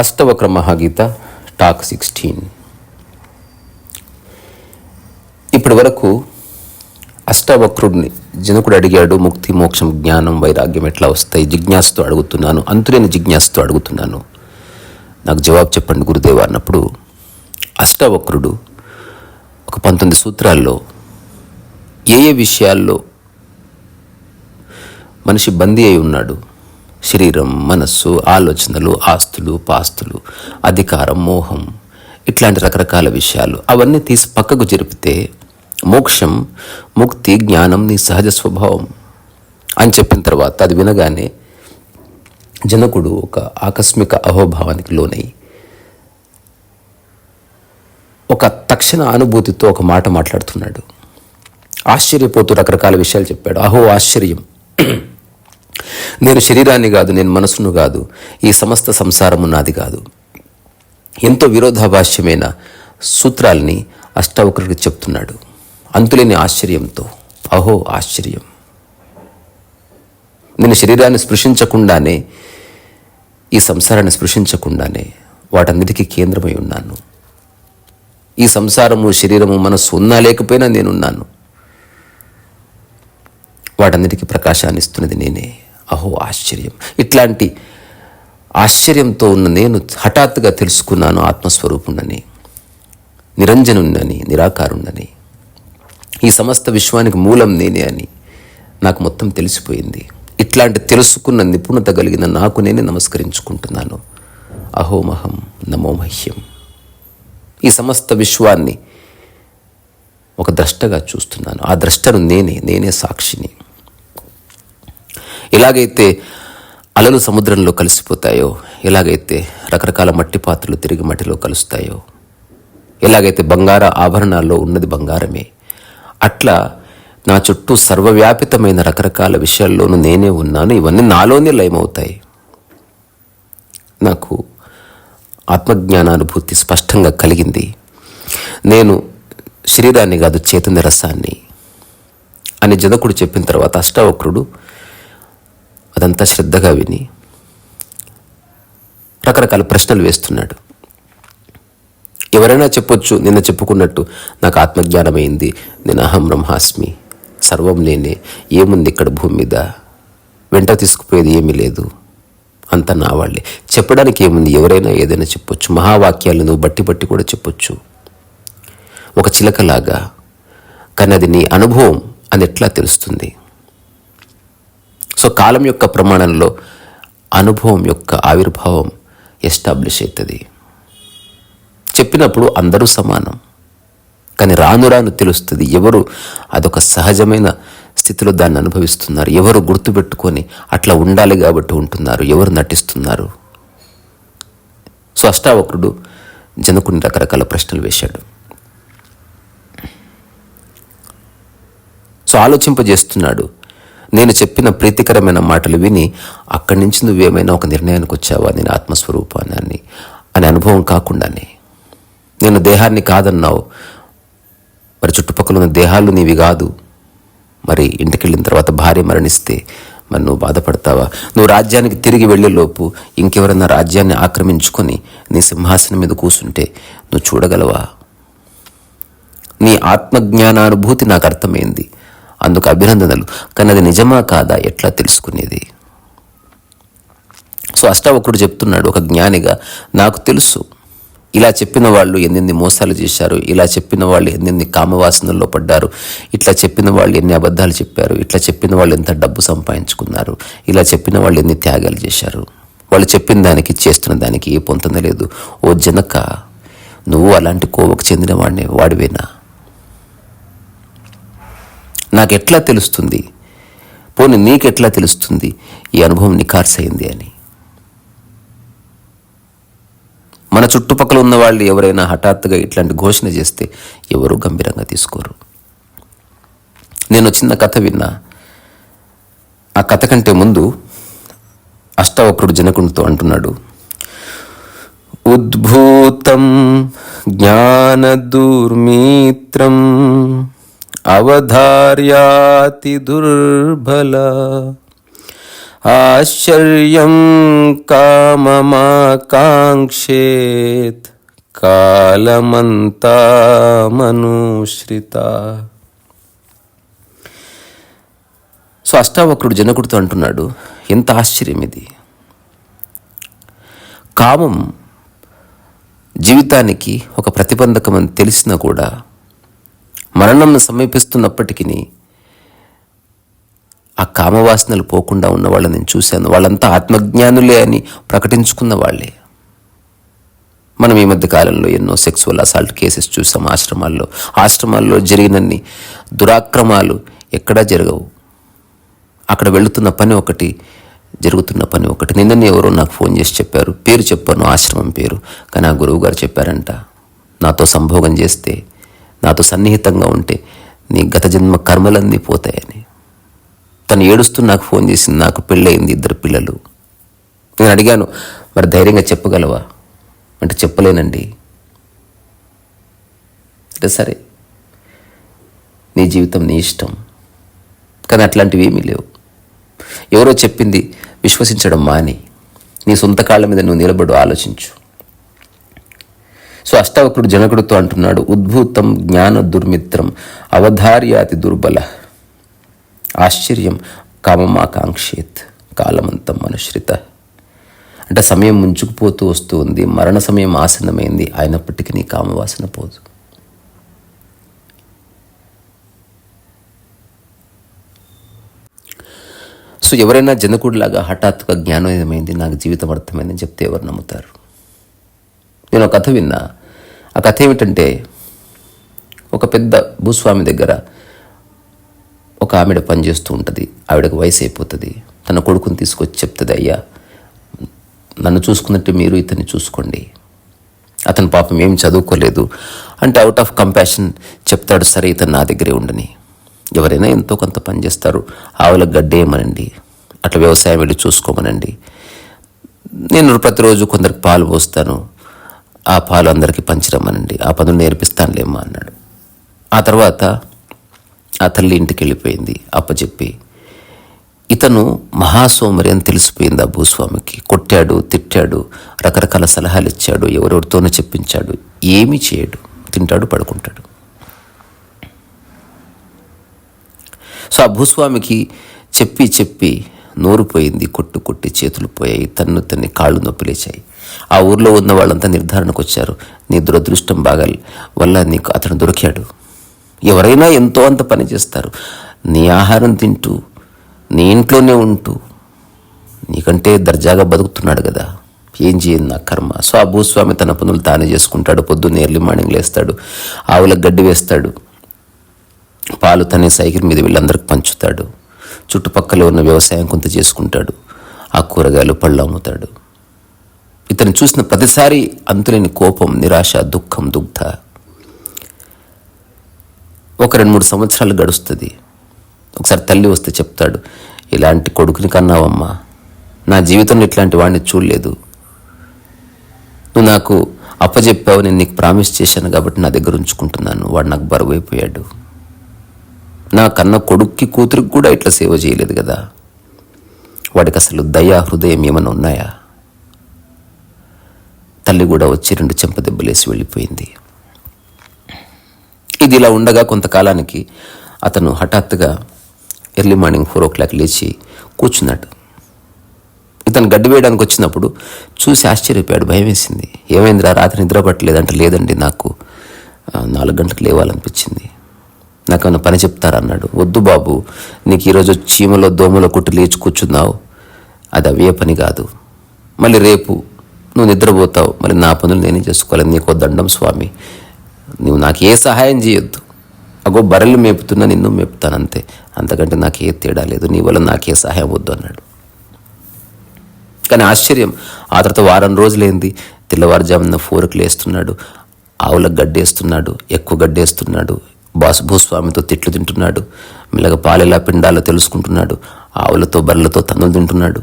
Ashtavakra మహాగీత talk 16. ఇప్పటి వరకు అష్టవక్రుడిని జనకుడు అడిగాడు, ముక్తి, మోక్షం, జ్ఞానం, వైరాగ్యం ఎట్లా వస్తాయి? జిజ్ఞాసతో అడుగుతున్నాను, అంతులేని జిజ్ఞాసతో అడుగుతున్నాను, నాకు జవాబు చెప్పండి గురుదేవ అన్నప్పుడు అష్టవక్రుడు ఒక 19 సూత్రాల్లో ఏ విషయాల్లో మనిషి బందీ అయి ఉన్నాడు, శరీరం, మనస్సు, ఆలోచనలు, ఆస్తులు, పాస్తులు, అధికారం, మోహం, ఇట్లాంటి రకరకాల విషయాలు అవన్నీ తీసి పక్కకు జరిపితే మోక్షం, ముక్తి, జ్ఞానం నీ సహజ స్వభావం అని చెప్పిన తర్వాత అది వినగానే జనకుడు ఒక ఆకస్మిక అహోభావానికి లోనై ఒక తక్షణ అనుభూతితో ఒక మాట మాట్లాడుతున్నాడు. ఆశ్చర్యపోతూ రకరకాల విషయాలు చెప్పాడు. అహో ఆశ్చర్యం, నేను శరీరాన్ని కాదు, నేను మనసును కాదు, ఈ సమస్త సంసారము నాది కాదు. ఎంతో విరోధాభాష్యమైన సూత్రాల్ని అష్టవక్రుడికి చెప్తున్నాడు అంతులేని ఆశ్చర్యంతో. అహో ఆశ్చర్యం, నేను శరీరాన్ని స్పృశించకుండానే, ఈ సంసారాన్ని స్పృశించకుండానే వాటన్నిటికీ కేంద్రమై ఉన్నాను. ఈ సంసారము, శరీరము, మనస్సు ఉన్నా లేకపోయినా నేనున్నాను. వాటన్నిటికీ ప్రకాశాన్ని ఇస్తున్నది నేనే. అహో ఆశ్చర్యం. ఇట్లాంటి ఆశ్చర్యంతో ఉన్న నేను హఠాత్తుగా తెలుసుకున్నాను ఆత్మస్వరూపుణ్ణని, నిరంజనుణ్ణని, నిరాకారుణ్ణని, ఈ సమస్త విశ్వానికి మూలం నేనే అని నాకు మొత్తం తెలిసిపోయింది. ఇట్లాంటి తెలుసుకున్న నిపుణత కలిగిన నాకు నేనే నమస్కరించుకుంటున్నాను. అహోమహం నమో మహ్యం. ఈ సమస్త విశ్వాన్ని ఒక ద్రష్టగా చూస్తున్నాను. ఆ ద్రష్టను నేనే సాక్షిని. ఎలాగైతే అలలు సముద్రంలో కలిసిపోతాయో, ఎలాగైతే రకరకాల మట్టి పాత్రలు తిరిగి మట్టిలో కలుస్తాయో, ఎలాగైతే బంగార ఆభరణాల్లో ఉన్నది బంగారమే, అట్లా నా చుట్టూ సర్వవ్యాపితమైన రకరకాల విషయాల్లోనూ నేనే ఉన్నాను. ఇవన్నీ నాలోనే లయమవుతాయి. నాకు ఆత్మజ్ఞానానుభూతి స్పష్టంగా కలిగింది. నేను శరీరాన్ని కాదు, చైతన్య రసాన్ని అని జనకుడు చెప్పిన తర్వాత అష్టవక్రుడు అదంతా శ్రద్ధగా విని రకరకాల ప్రశ్నలు వేస్తున్నాడు. ఎవరైనా చెప్పొచ్చు, నిన్న చెప్పుకున్నట్టు నాకు ఆత్మజ్ఞానమైంది, నేను అహం బ్రహ్మాస్మి, సర్వం నేనే, ఏముంది ఇక్కడ భూమి మీద, వెంట తీసుకుపోయేది ఏమీ లేదు, అంతా నా వాళ్ళే, చెప్పడానికి ఏముంది, ఎవరైనా ఏదైనా చెప్పొచ్చు, మహావాక్యాలు నువ్వు బట్టి కూడా చెప్పొచ్చు ఒక చిలకలాగా. కానీ అది నీ అనుభవం అని ఎట్లా తెలుస్తుంది? సో కాలం యొక్క ప్రమాణంలో అనుభవం యొక్క ఆవిర్భావం ఎస్టాబ్లిష్ అవుతుంది. చెప్పినప్పుడు అందరూ సమానం, కానీ రాను రాను తెలుస్తుంది ఎవరు అదొక సహజమైన స్థితిలో దాన్ని అనుభవిస్తున్నారు, ఎవరు గుర్తుపెట్టుకొని అట్లా ఉండాలి కాబట్టి ఉంటున్నారు, ఎవరు నటిస్తున్నారు. సో అష్టావక్రుడు జనకుని రకరకాల ప్రశ్నలు వేశాడు. సో ఆలోచింపజేస్తున్నాడు. నేను చెప్పిన ప్రీతికరమైన మాటలు విని అక్కడి నుంచి నువ్వేమైనా ఒక నిర్ణయానికి వచ్చావా, నేను ఆత్మస్వరూపాన్ని అనే అనుభవం కాకుండానే, నేను దేహాన్ని కాదన్నావు, మరి చుట్టుపక్కల ఉన్న దేహాలు నీవి కాదు, మరి ఇంటికి వెళ్ళిన తర్వాత భార్య మరణిస్తే మరి నువ్వు బాధపడతావా? నువ్వు రాజ్యానికి తిరిగి వెళ్ళేలోపు ఇంకెవరన్నా రాజ్యాన్ని ఆక్రమించుకొని నీ సింహాసనం మీద కూర్చుంటే నువ్వు చూడగలవా? నీ ఆత్మజ్ఞానానుభూతి నాకు అర్థమైంది, అందుకు అభినందనలు. కానీ అది నిజమా కాదా ఎట్లా తెలుసుకునేది? సో అష్టావక్రుడు చెప్తున్నాడు, ఒక జ్ఞానిగా నాకు తెలుసు ఇలా చెప్పిన వాళ్ళు ఎన్నెన్ని మోసాలు చేశారు, ఇలా చెప్పిన వాళ్ళు ఎన్నెన్ని కామవాసనల్లో పడ్డారు, ఇట్లా చెప్పిన వాళ్ళు ఎన్ని అబద్ధాలు చెప్పారు, ఇట్లా చెప్పిన వాళ్ళు ఎంత డబ్బు సంపాదించుకున్నారు, ఇలా చెప్పిన వాళ్ళు ఎన్ని త్యాగాలు చేశారు. వాళ్ళు చెప్పిన దానికి చేస్తున్న దానికి ఏ పొంతన లేదు. ఓ జనక, నువ్వు అలాంటి కోవకు చెందిన వాడివేనా? నాకెట్లా తెలుస్తుంది, పోనీ నీకెట్లా తెలుస్తుంది ఈ అనుభవం నిఖార్సైంది అని? మన చుట్టుపక్కల ఉన్న వాళ్ళు ఎవరైనా హఠాత్తుగా ఇట్లాంటి ఘోషణ చేస్తే ఎవరు గంభీరంగా తీసుకోరు. నేను చిన్న కథ విన్నా. ఆ కథ కంటే ముందు అష్టావక్రుడు జనకునితో అంటున్నాడు, ఉద్భూతం జ్ఞాన దుర్మిత్రం అవధార్యాతి దుర్బల ఆశ్చర్యం కామమాకాంక్షేత్ కాలమంతా మనుశ్రిత. సో అష్టావక్రుడు జనకుడితో అంటున్నాడు, ఎంత ఆశ్చర్యం ఇది. కామం జీవితానికి ఒక ప్రతిబంధకం అని తెలిసినా కూడా మరణం సమీపిస్తున్నప్పటికీ ఆ కామవాసనలు పోకుండా ఉన్న వాళ్ళని నేను చూశాను. వాళ్ళంతా ఆత్మజ్ఞానులే అని ప్రకటించుకున్న వాళ్ళే. మనం ఈ మధ్య కాలంలో ఎన్నో సెక్సువల్ అసాల్ట్ కేసెస్ చూసాం ఆశ్రమాల్లో జరిగినన్ని దురాక్రమాలు ఎక్కడా జరగవు. అక్కడ వెళుతున్న పని ఒకటి, జరుగుతున్న పని ఒకటి. నిన్ననే ఎవరో నాకు ఫోన్ చేసి చెప్పారు, పేరు చెప్పాను, ఆశ్రమం పేరు. కానీ ఆ గురువు గారు చెప్పారంట, నాతో సంభోగం చేస్తే, నాతో సన్నిహితంగా ఉంటే నీ గత జన్మ కర్మలన్నీ పోతాయని. తను ఏడుస్తూ నాకు ఫోన్ చేసింది. నాకు పెళ్ళయింది, 2 పిల్లలు. నేను అడిగాను, మరి ధైర్యంగా చెప్పగలవా అంటే చెప్పలేనండి. అంటే సరే, నీ జీవితం నీ ఇష్టం, కానీ అట్లాంటివి ఏమీ లేవు. ఎవరో చెప్పింది విశ్వసించడం మాని నీ సొంత కాళ్ళ మీద నువ్వు నిలబడు, ఆలోచించు. సో అష్టావక్రుడు జనకుడితో అంటున్నాడు, ఉద్భూతం జ్ఞాన దుర్మిత్రం అవధార్యాతి దుర్బల ఆశ్చర్యం కామమాకాంక్షేత్ కాలమంతం మనుశ్రిత. అంటే సమయం ముంచుకుపోతూ వస్తూ ఉంది, మరణ సమయం ఆసన్నమైంది, అయినప్పటికీ నీ కామవాసన పోదు. సో ఎవరైనా జనకుడిలాగా హఠాత్తుగా జ్ఞానోదయమైంది, నాకు జీవితం అర్థమైందని చెప్తే ఎవరు నమ్ముతారు? నేను ఒక కథ విన్నా. ఆ కథ ఏమిటంటే, ఒక పెద్ద భూస్వామి దగ్గర ఒక ఆవిడ పనిచేస్తూ ఉంటుంది. ఆవిడకు వయసు అయిపోతుంది. తన కొడుకుని తీసుకొచ్చి చెప్తుంది, అయ్యా నన్ను చూసుకున్నట్టు మీరు ఇతన్ని చూసుకోండి, అతను పాపం ఏం చదువుకోలేదు అంటే అవుట్ ఆఫ్ కంపాషన్ చెప్తాడు, సరే ఇతను నా దగ్గరే ఉండని. ఎవరైనా ఎంతో కొంత పని చేస్తారు. ఆవులకు గడ్డేయమనండి, అట్లా వ్యవసాయం వెళ్ళి చూసుకోమనండి. నేను ప్రతిరోజు కొందరికి పాలు పోస్తాను, ఆ పాలు అందరికీ పంచిరమ్మనండి, ఆ పనులు నేర్పిస్తానులేమ్మా అన్నాడు. ఆ తర్వాత ఆ తల్లి ఇంటికి వెళ్ళిపోయింది అప్పచెప్పి. ఇతను మహాసోమరి అని తెలిసిపోయింది ఆ భూస్వామికి. కొట్టాడు, తిట్టాడు, రకరకాల సలహాలు ఇచ్చాడు, ఎవరెవరితోనూ చెప్పించాడు. ఏమీ చేయడు, తింటాడు, పడుకుంటాడు. సో ఆ భూస్వామికి చెప్పి చెప్పి నోరు పోయింది, కొట్టి చేతులు పోయాయి, తన్ని కాళ్ళు నొప్పి లేచాయి. ఆ ఊర్లో ఉన్న వాళ్ళంతా నిర్ధారణకు వచ్చారు, నీ దురదృష్టం వల్ల నీకు అతను దొరికాడు. ఎవరైనా ఎంతో అంత పని చేస్తారు. నీ ఆహారం తింటూ, నీ ఇంట్లోనే ఉంటూ, నీకంటే దర్జాగా బతుకుతున్నాడు కదా, ఏం చేయను నా కర్మ. సో ఆ భూస్వామి తన పనులు తానే చేసుకుంటాడు. పొద్దున్న ఎర్లీ మార్నింగ్ లేస్తాడు, ఆవులకు గడ్డి వేస్తాడు, పాలు తనే సైకిల్ మీద వీళ్ళందరికి పంచుతాడు, చుట్టుపక్కల ఉన్న వ్యవసాయం కొంత చేసుకుంటాడు, ఆ కూరగాయలు పళ్ళు అమ్ముతాడు. ఇతను చూసిన ప్రతిసారి అంతులేని కోపం, నిరాశ, దుఃఖం, దుగ్ధ. ఒక 2-3 సంవత్సరాలు గడుస్తుంది. ఒకసారి తల్లి వస్తే చెప్తాడు, ఇలాంటి కొడుకుని కన్నావమ్మా, నా జీవితంలో ఇట్లాంటి వాడిని చూడలేదు. నువ్వు నాకు అప్పచెప్పావు, నేను నీకు ప్రామిస్ చేశాను కాబట్టి నా దగ్గర ఉంచుకుంటున్నాను. వాడు నాకు బరువైపోయాడు. నా కన్న కొడుక్కి కూతురికి కూడా ఇట్లా సేవ చేయలేదు కదా. వాడికి అసలు దయా హృదయం ఏమైనా ఉన్నాయా? తల్లి కూడా వచ్చి 2 చెంపదెబ్బలేసి వెళ్ళిపోయింది. ఇది ఇలా ఉండగా కొంతకాలానికి అతను హఠాత్తుగా ఎర్లీ మార్నింగ్ 4 o'clock లేచి కూర్చున్నాడు. ఇతను గడ్డి వేయడానికి వచ్చినప్పుడు చూసి ఆశ్చర్యపోయాడు, భయం వేసింది. ఏమైందిరా, రాత్రి నిద్ర పట్టలేదంటే, లేదండి నాకు 4 గంటలకు లేవాలనిపించింది, నాకేమైనా పని చెప్తారన్నాడు. వద్దు బాబు, నీకు ఈరోజు చీమలో దోమలో కొట్టి లేచి కూర్చున్నావు, అది అవే పని కాదు. మళ్ళీ రేపు నువ్వు నిద్రపోతావు, మళ్ళీ నా పనులు నేనే చేసుకోవాలి, నీకో దండం స్వామి, నువ్వు నాకు ఏ సహాయం చేయొద్దు. అగో బర్రెలు మేపుతున్నా, నిన్ను మేపుతాను అంతే, అంతకంటే నాకే తేడా లేదు, నీ వల్ల నాకే సహాయం వద్దు అన్నాడు. కానీ ఆశ్చర్యం, ఆ తర్వాత వారం రోజులైంది, తెల్లవారుజామున 4కి లేస్తున్నాడు, ఆవులకు గడ్డేస్తున్నాడు, ఎక్కువ గడ్డేస్తున్నాడు, భూస్వామితో తిట్లు తింటున్నాడు, మెల్లగా పాలెలా పిండాలో తెలుసుకుంటున్నాడు, ఆవులతో బర్రెలతో తన్నులు తింటున్నాడు.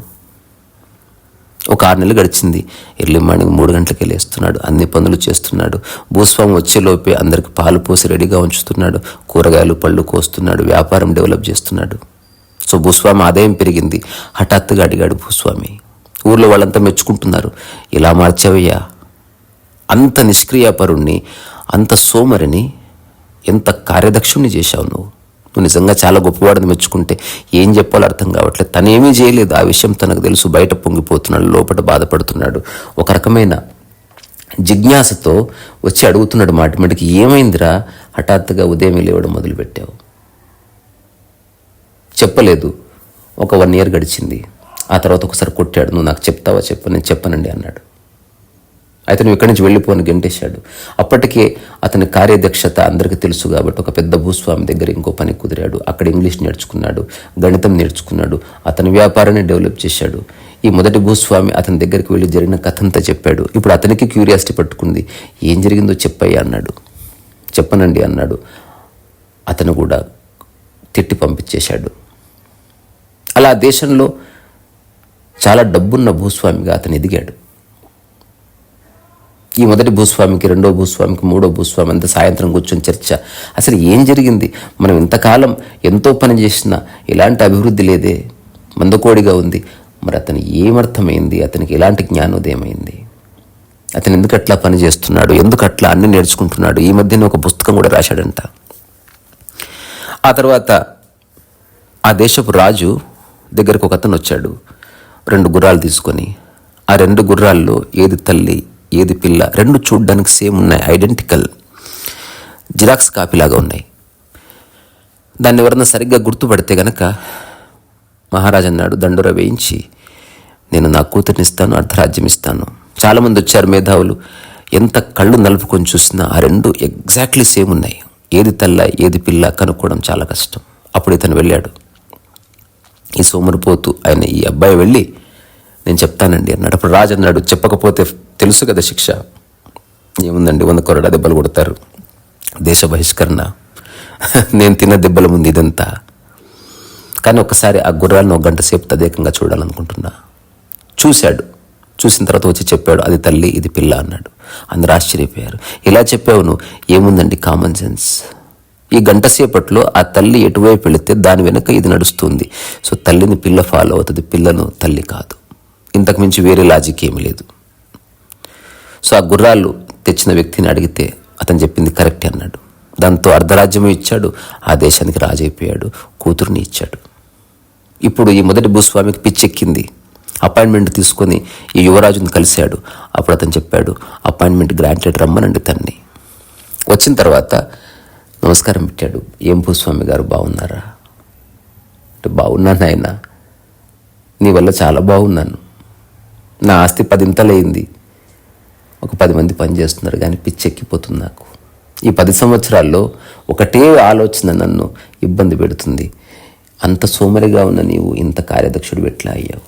ఒక 6 నెలలు గడిచింది. ఎర్లీ మార్నింగ్ 3 గంటలకి లేస్తున్నాడు, అన్ని పనులు చేస్తున్నాడు. భూస్వామి వచ్చేలోపే అందరికి పాలు పోసి రెడీగా ఉంచుతున్నాడు, కూరగాయలు పళ్ళు కోస్తున్నాడు, వ్యాపారం డెవలప్ చేస్తున్నాడు. సో భూస్వామి ఆదాయం పెరిగింది. హఠాత్తుగా అడిగాడు భూస్వామి. ఊర్లో వాళ్ళంతా మెచ్చుకుంటున్నారు, ఇలా మార్చావయ్యా, అంత నిష్క్రియాపరుణ్ణి, అంత సోమరిని ఎంత కార్యదక్షుణ్ణి చేశావు నువ్వు నిజంగా చాలా గొప్పవాడిని మెచ్చుకుంటే ఏం చెప్పాలో అర్థం కావట్లేదు. తనేమీ చేయలేదు, ఆ విషయం తనకు తెలుసు. బయట పొంగిపోతున్నాడు, లోపల బాధపడుతున్నాడు. ఒక రకమైన జిజ్ఞాసతో వచ్చి అడుగుతున్నాడు మాటిమాటికి, ఏమైందిరా హఠాత్తుగా ఉదయం లేవడం మొదలుపెట్టావు? చెప్పలేదు. ఒక 1 year గడిచింది. ఆ తర్వాత ఒకసారి కొట్టాడు. నువ్వు నాకు చెప్తావా? నేను చెప్పనండి అన్నాడు. అయితే నువ్వు ఇక్కడి నుంచి వెళ్ళిపోని గంటేశాడు. అప్పటికే అతని కార్యదక్షత అందరికీ తెలుసు కాబట్టి ఒక పెద్ద భూస్వామి దగ్గర ఇంకో పని కుదిరాడు. అక్కడ ఇంగ్లీష్ నేర్చుకున్నాడు, గణితం నేర్చుకున్నాడు, అతని వ్యాపారాన్ని డెవలప్ చేశాడు. ఈ మొదటి భూస్వామి అతని దగ్గరికి వెళ్ళి జరిగిన కథంతా చెప్పాడు. ఇప్పుడు అతనికి క్యూరియాసిటీ పట్టుకుంది. ఏం జరిగిందో చెప్పయ్యా అన్నాడు. చెప్పనండి అన్నాడు. అతను కూడా తిట్టి పంపించేశాడు. అలా దేశంలో చాలా డబ్బున్న భూస్వామిగా అతను ఎదిగాడు. ఈ మొదటి భూస్వామికి, రెండో భూస్వామికి, మూడో భూస్వామి అంతా సాయంత్రం కూర్చొని చర్చ. అసలు ఏం జరిగింది? మనం ఇంతకాలం ఎంతో పని చేసినా ఎలాంటి అభివృద్ధి లేదే, మందకోడిగా ఉంది. మరి అతను ఏమర్థమైంది? అతనికి ఎలాంటి జ్ఞానోదయం అయింది? అతను ఎందుకు అట్లా పని చేస్తున్నాడు? ఎందుకు అట్లా అన్ని నేర్చుకుంటున్నాడు? ఈ మధ్యన ఒక పుస్తకం కూడా రాశాడంట. ఆ తర్వాత ఆ దేశపు రాజు దగ్గరకు ఒక అతను వచ్చాడు 2 గుర్రాలు తీసుకొని. ఆ 2 గుర్రాల్లో ఏది తల్లి ఏది పిల్ల 2 చూడ్డానికి సేమ్ ఉన్నాయి, ఐడెంటికల్, జిరాక్స్ కాపీలాగా ఉన్నాయి. దాన్ని ఎవరన్నా సరిగ్గా గుర్తుపడితే గనక మహారాజు అన్నాడు, దండోర వేయించి నేను నా కూతురిని ఇస్తాను, అర్ధరాజ్యం ఇస్తాను. చాలామంది వచ్చారు మేధావులు. ఎంత కళ్ళు నలుపుకొని చూసినా ఆ 2 ఎగ్జాక్ట్లీ సేమ్ ఉన్నాయి. ఏది తల్ల ఏది పిల్ల కనుక్కోవడం చాలా కష్టం. అప్పుడు ఇతను వెళ్ళాడు. ఈ సోమరిపోతు ఆయన ఈ అబ్బాయి వెళ్ళి నేను చెప్తానండి అన్నాడు. అప్పుడు రాజు అన్నాడు, చెప్పకపోతే తెలుసు కదా శిక్ష ఏముందండి, 100 కొరడా దెబ్బలు కొడతారు, దేశ బహిష్కరణ, నేను తిన్న దెబ్బల ముందు ఇదంతా. కానీ ఒకసారి ఆ గుర్రాలను 1 గంట సేపు తదేకంగా చూడాలనుకుంటున్నా. చూశాడు. చూసిన తర్వాత వచ్చి చెప్పాడు, అది తల్లి ఇది పిల్ల అన్నాడు. అందరూ ఆశ్చర్యపోయారు. ఇలా చెప్పావు నువ్వు? ఏముందండి, కామన్ సెన్స్. ఈ గంట సేపట్లో ఆ తల్లి ఎటువైపు వెళితే దాని వెనక ఇది నడుస్తుంది. సో తల్లిని పిల్ల ఫాలో అవుతుంది, పిల్లను తల్లి కాదు. ఇంతకు మించి వేరే లాజిక్ ఏమీ లేదు. సో ఆ గుర్రాలు తెచ్చిన వ్యక్తిని అడిగితే అతను చెప్పింది కరెక్టే అన్నాడు. దాంతో అర్ధరాజ్యం ఇచ్చాడు, ఆ దేశానికి రాజు అయిపోయాడు, కూతురుని ఇచ్చాడు. ఇప్పుడు ఈ మొదటి భూస్వామికి పిచ్చెక్కింది. అపాయింట్మెంట్ తీసుకొని ఈ యువరాజుని కలిశాడు. అప్పుడు అతను చెప్పాడు, అపాయింట్మెంట్ గ్రాంటెడ్, రమ్మనండి తన్ని. వచ్చిన తర్వాత నమస్కారం పెట్టాడు. ఏం భూస్వామి గారు బాగున్నారా అంటే, బాగున్నాను ఆయన, నీ వల్ల చాలా బాగున్నాను. నా ఆస్తి 10 ఇంతలైంది, ఒక 10 మంది పనిచేస్తున్నారు, కానీ పిచ్చెక్కిపోతుంది నాకు. ఈ 10 సంవత్సరాల్లో ఒకటే ఆలోచన నన్ను ఇబ్బంది పెడుతుంది. అంత సోమరిగా ఉన్న నీవు ఇంత కార్యదక్షుడు ఎట్లా అయ్యావు?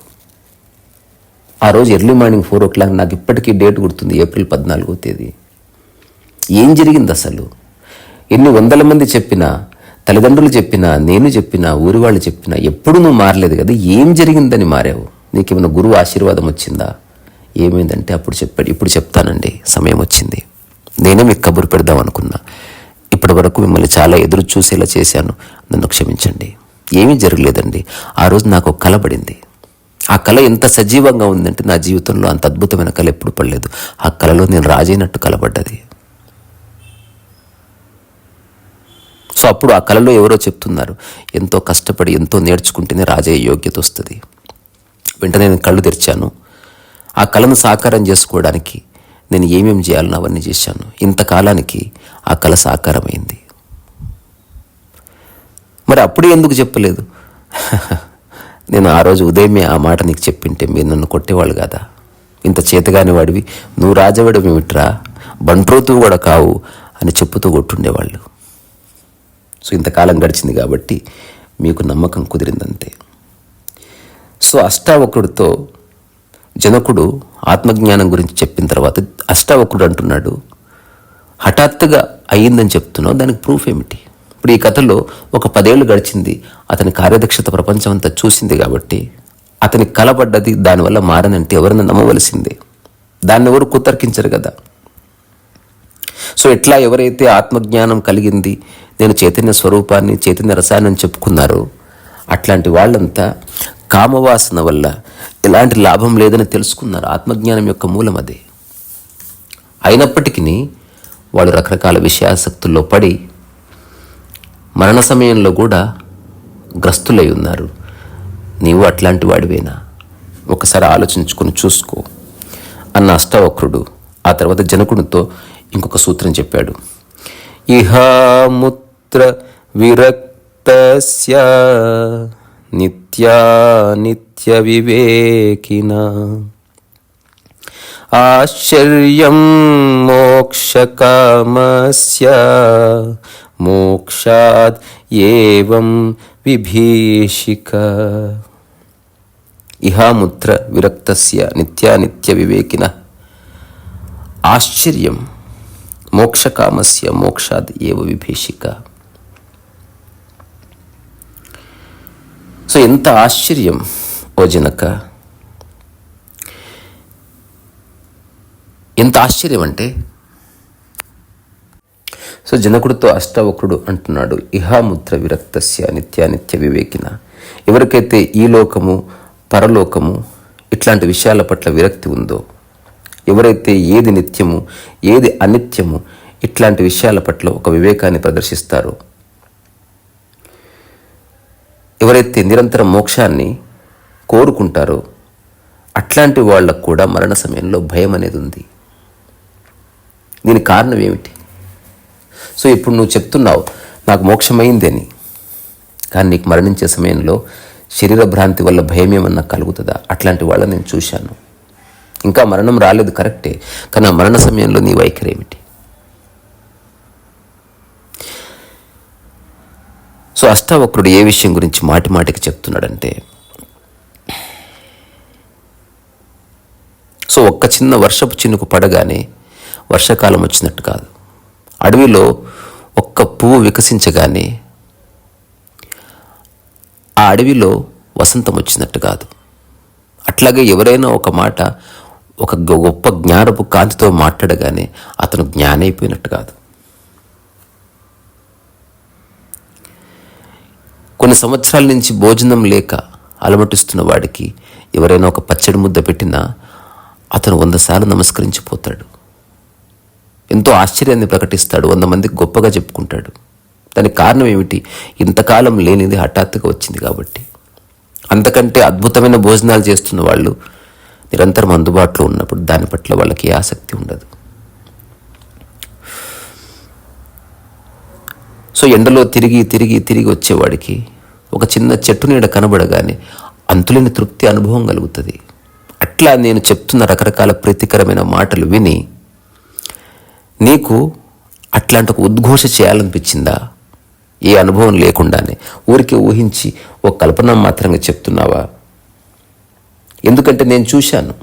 ఆ రోజు ఎర్లీ మార్నింగ్ 4 o'clock, నాకు ఇప్పటికీ డేట్ గుర్తుంది, April 14వ తేదీ. ఏం జరిగింది అసలు? ఎన్ని 100 మంది చెప్పినా, తల్లిదండ్రులు చెప్పినా, నేను చెప్పినా, ఊరి వాళ్ళు చెప్పినా ఎప్పుడు నువ్వు మారలేదు కదా. ఏం జరిగిందని మారావు? నీకేమైనా గురువు ఆశీర్వాదం వచ్చిందా? ఏమైందంటే అప్పుడు చెప్పాడు. ఇప్పుడు చెప్తానండి, సమయం వచ్చింది. నేనే మీకు కబురు పెడదాం అనుకున్నా. ఇప్పటి వరకు మిమ్మల్ని చాలా ఎదురు చూసేలా చేశాను, నన్ను క్షమించండి. ఏమీ జరగలేదండి. ఆ రోజు నాకు ఒక కల పడింది. ఆ కళ ఎంత సజీవంగా ఉందంటే నా జీవితంలో అంత అద్భుతమైన కళ ఎప్పుడు పడలేదు. ఆ కళలో నేను రాజైనట్టు కలబడ్డది. సో అప్పుడు ఆ కళలో ఎవరో చెప్తున్నారు, ఎంతో కష్టపడి ఎంతో నేర్చుకుంటేనే రాజయ్య యోగ్యత వస్తుంది. వెంటనే నేను కళ్ళు తెరిచాను. ఆ కళను సాకారం చేసుకోవడానికి నేను ఏమేమి చేయాలని అవన్నీ చేశాను. ఇంతకాలానికి ఆ కళ సాకారమైంది. మరి అప్పుడే ఎందుకు చెప్పలేదు? నేను ఆ రోజు ఉదయమే ఆ మాట నీకు చెప్పింటే మీరు నన్ను కొట్టేవాళ్ళు కదా. ఇంత చేతగాని వాడివి, నువ్వు రాజవాడివి ఏమిట్రా, బంట్రోతువు కూడా కావు అని చెప్పుతూ కొట్టుండేవాళ్ళు. సో ఇంతకాలం గడిచింది కాబట్టి మీకు నమ్మకం కుదిరిందంతే. సో అష్టావక్రుడితో జనకుడు ఆత్మజ్ఞానం గురించి చెప్పిన తర్వాత అష్టావక్రుడు అంటున్నాడు, హఠాత్తుగా అయ్యిందని చెప్తున్నావు, దానికి ప్రూఫ్ ఏమిటి? ఇప్పుడు ఈ కథలో ఒక 10 ఏళ్ళు గడిచింది, అతని కార్యదక్షత ప్రపంచం అంతా చూసింది కాబట్టి అతని కలబడ్డది దానివల్ల మారనంటే ఎవరైనా నమ్మవలసిందే. దాన్ని ఎవరు కుతర్కించరు కదా. సో ఇట్లా ఎవరైతే ఆత్మజ్ఞానం కలిగింది, నేను చైతన్య స్వరూపాన్ని, చైతన్య రసాన్ని చెప్పుకున్నారో అట్లాంటి వాళ్ళంతా కామవాసన వల్ల ఎలాంటి లాభం లేదని తెలుసుకున్నారు. ఆత్మజ్ఞానం యొక్క మూలం అదే. అయినప్పటికీ వాళ్ళు రకరకాల విషయాసక్తుల్లో పడి మరణ సమయంలో కూడా గ్రస్తులై ఉన్నారు. నీవు అట్లాంటి వాడివేనా? ఒకసారి ఆలోచించుకొని చూసుకో అన్న అష్టావక్రుడు ఆ తర్వాత జనకునితో ఇంకొక సూత్రం చెప్పాడు. ఇహాముత్ర విరక్తస్య నిత్య వివేకిన ఆశ్చర్యం మోక్షకామస్య మోక్షాద్ ఏవం విభీషిక. ఇహాముత్ర విరక్తస్య నిత్య వివేకిన ఆశ్చర్యం మోక్షకామస్య మోక్షాద్ ఏవ విభీషిక. సో ఎంత ఆశ్చర్యం ఓ జనక, ఎంత ఆశ్చర్యం అంటే, సో జనకుడితో అష్టావక్రుడు అంటున్నాడు, ఇహాముత్ర విరక్తస్య నిత్య వివేకిన. ఎవరికైతే ఈ లోకము పరలోకము ఇట్లాంటి విషయాల పట్ల విరక్తి ఉందో, ఎవరైతే ఏది నిత్యము ఏది అనిత్యము ఇట్లాంటి విషయాల పట్ల ఒక వివేకాన్ని ప్రదర్శిస్తారో, ఎవరైతే నిరంతరం మోక్షాన్ని కోరుకుంటారో అట్లాంటి వాళ్ళకు కూడా మరణ సమయంలో భయం అనేది ఉంది. దీనికి కారణం ఏమిటి? సో ఇప్పుడు నువ్వు చెప్తున్నావు నాకు మోక్షమైంది అని, కానీ నీకు మరణించే సమయంలో శరీర భ్రాంతి వల్ల భయం ఏమన్నా కలుగుతుందా? అట్లాంటి వాళ్ళని నేను చూశాను. ఇంకా మరణం రాలేదు కరెక్టే, కానీ ఆ మరణ సమయంలో నీ వైఖరి ఏమిటి? సో అష్టావక్రుడు ఏ విషయం గురించి మాటికి చెప్తున్నాడంటే, సో ఒక్క చిన్న వర్షపు చినుకు పడగానే వర్షాకాలం వచ్చినట్టు కాదు, అడవిలో ఒక్క పువ్వు వికసించగానే ఆ అడవిలో వసంతం వచ్చినట్టు కాదు. అట్లాగే ఎవరైనా ఒక మాట ఒక గొప్ప జ్ఞానపు కాంతితో మాట్లాడగానే అతను జ్ఞానైపోయినట్టు కాదు. కొన్ని సంవత్సరాల నుంచి భోజనం లేక అలమటిస్తున్న వాడికి ఎవరైనా ఒక పచ్చడి ముద్ద పెట్టినా అతను 100 సార్లు నమస్కరించిపోతాడు. ఎంతో ఆశ్చర్యాన్ని ప్రకటిస్తాడు, 100 మందికి గొప్పగా చెప్పుకుంటాడు. దానికి కారణం ఏమిటి? ఇంతకాలం లేనిది హఠాత్తుగా వచ్చింది కాబట్టి. అంతకంటే అద్భుతమైన భోజనాలు చేస్తున్న వాళ్ళు నిరంతరం అందుబాటులో ఉన్నప్పుడు దాని పట్ల వాళ్ళకి ఆసక్తి ఉండదు. సో ఎండలో తిరిగి వచ్చేవాడికి ఒక చిన్న చెట్టు నీడ కనబడగానే అంతులేని తృప్తి అనుభవం కలుగుతుంది. అట్లా నేను చెప్తున్న రకరకాల ప్రీతికరమైన మాటలు విని నీకు అట్లాంటి ఒక ఉద్ఘోష చేయాలనిపించిందా? ఏ అనుభవం లేకుండానే ఊరికే ఊహించి ఒక కల్పన మాత్రంగా చెప్తున్నావా? ఎందుకంటే నేను చూశాను,